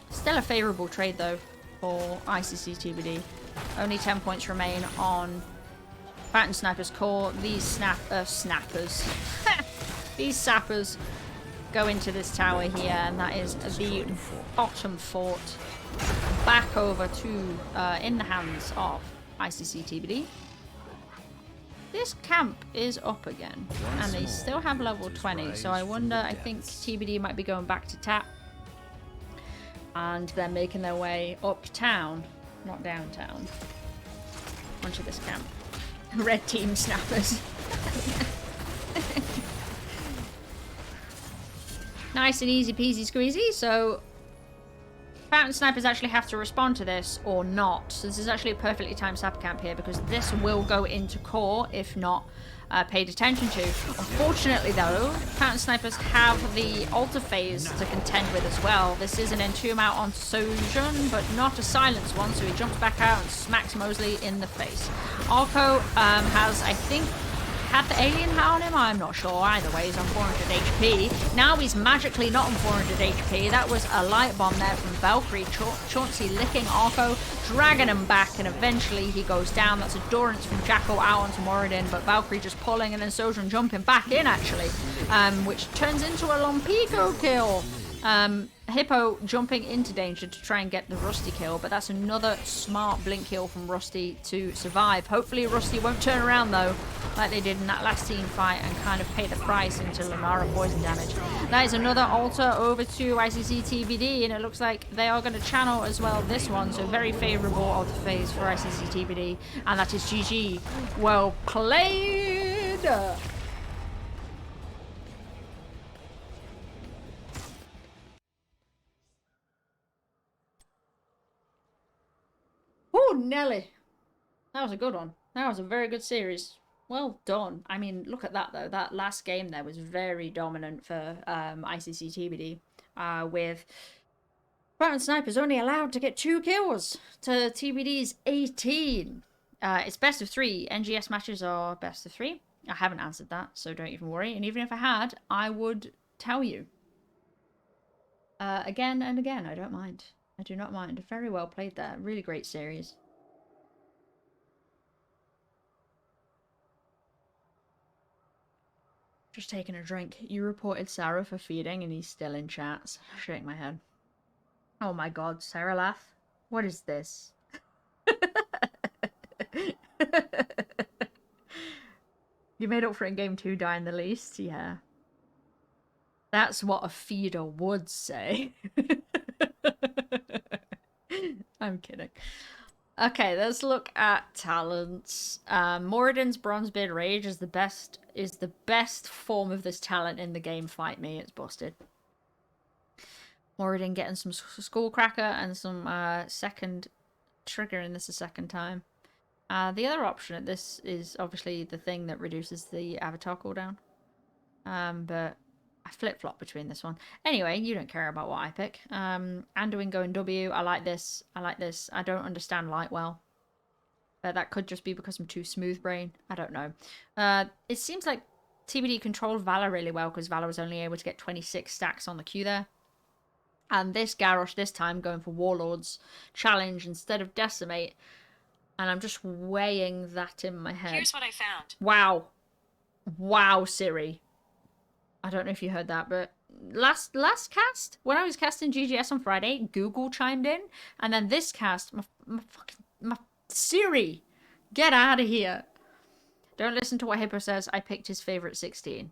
Still a favourable trade, though, for ICC TBD. Only 10 points remain on Fountain Sniper's core. These snappers. These sappers go into this tower here, and that is the bottom fort. Back over to in the hands of ICC TBD. This camp is up again, and they still have level 20, so I wonder, I think TBD might be going back to tap, and they're making their way uptown, not downtown, onto this camp. Red team snappers. Nice and easy peasy squeezy, so Fountain snipers actually have to respond to this or not. So this is actually a perfectly timed sap camp here because this will go into core if not paid attention to. Unfortunately though, fountain snipers have the altar phase to contend with as well. This is an entomb out on Sojourn, but not a silence one, so he jumps back out and smacks Mosley in the face. Arco has, I think, had the alien hat on him? I'm not sure. Either way, he's on 400 HP. Now he's magically not on 400 HP. That was a light bomb there from Valkyrie. Chauncey licking Arco, dragging him back, and eventually he goes down. That's a Durance from Jacko out onto Moradin, but Valkyrie just pulling and then Sojourn jumping back in, actually, which turns into a Lompico kill. Hippo jumping into danger to try and get the Rusty kill, but that's another smart blink kill from Rusty to survive. Hopefully Rusty won't turn around though, like they did in that last team fight, and kind of pay the price into Lamara poison damage. That is another altar over to ICC TBD, and it looks like they are going to channel as well this one, so very favourable altar phase for ICC TBD, and that is GG. Well played! Oh, Nelly. That was a good one. That was a very good series. Well done. I mean, look at that, though. That last game there was very dominant for ICC TBD, with Fountain Snipers only allowed to get 2 kills to TBD's 18. It's best of 3. NGS matches are best of 3. I haven't answered that, so don't even worry. And even if I had, I would tell you. Again and again, I don't mind. I do not mind. Very well played there. Really great series. Just taking a drink. You reported Sarah for feeding and he's still in chats. Shake my head. Oh my god, Sarah laugh. What is this? You made up for it in game 2, dying the least? Yeah. That's what a feeder would say. I'm kidding. Okay, let's look at talents. Moradin's Bronze Beard Rage is the best form of this talent in the game. Fight me, it's busted. Moradin getting some Skullcracker and some second triggering this a second time. The other option at this is obviously the thing that reduces the avatar cooldown. But I flip-flop between this one. Anyway, you don't care about what I pick. Anduin going W. I like this. I like this. I don't understand light well. But that could just be because I'm too smooth brain. I don't know. It seems like TBD controlled Valor really well because Valor was only able to get 26 stacks on the queue there. And this Garrosh this time going for Warlord's challenge instead of Decimate. And I'm just weighing that in my head. Here's what I found. Wow. Wow, Siri. I don't know if you heard that, but last cast, when I was casting GGS on Friday, Google chimed in. And then this cast, my Siri, get out of here. Don't listen to what Hippo says. I picked his favorite 16.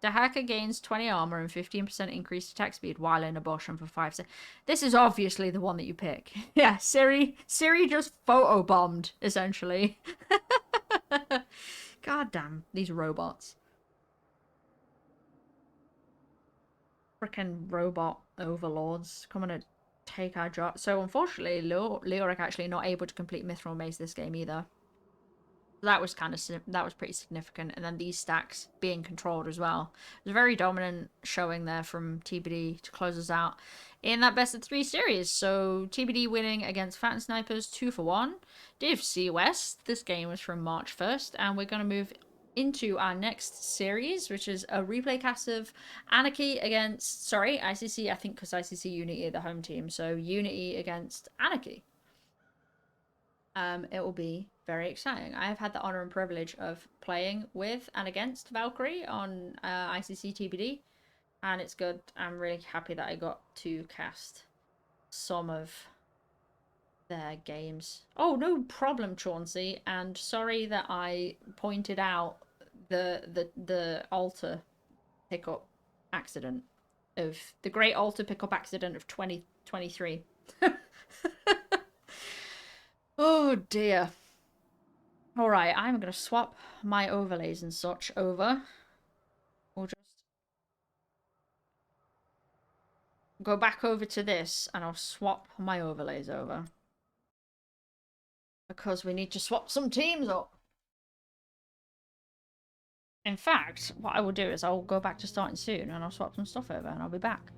The hacker gains 20 armor and 15% increased attack speed while in a bush and for 5 seconds. This is obviously the one that you pick. Yeah, Siri just photobombed, essentially. God damn, these robots. Frickin' robot overlords coming to take our job. So unfortunately, Leoric actually not able to complete Mithril Maze this game either. That was pretty significant. And then these stacks being controlled as well. It was a very dominant showing there from TBD to close us out in that best of 3 series. So TBD winning against Fountain Snipers 2-1. Div C West. This game was from March 1st, and we're going to move into our next series, which is a replay cast of Anarchy against ICC. I think because ICC Unity are the home team, so Unity against Anarchy. It will be very exciting. I have had the honor and privilege of playing with and against Valkyrie on ICC TBD, and it's good. I'm really happy that I got to cast some of their games. Oh, no problem, Chauncey, and sorry that I pointed out the altar pickup accident of the great altar pickup accident of 2023. Oh dear. Alright, I'm going to swap my overlays and such over. We'll just go back over to this and I'll swap my overlays over. Because we need to swap some teams up. In fact, what I will do is I'll go back to starting soon and I'll swap some stuff over and I'll be back.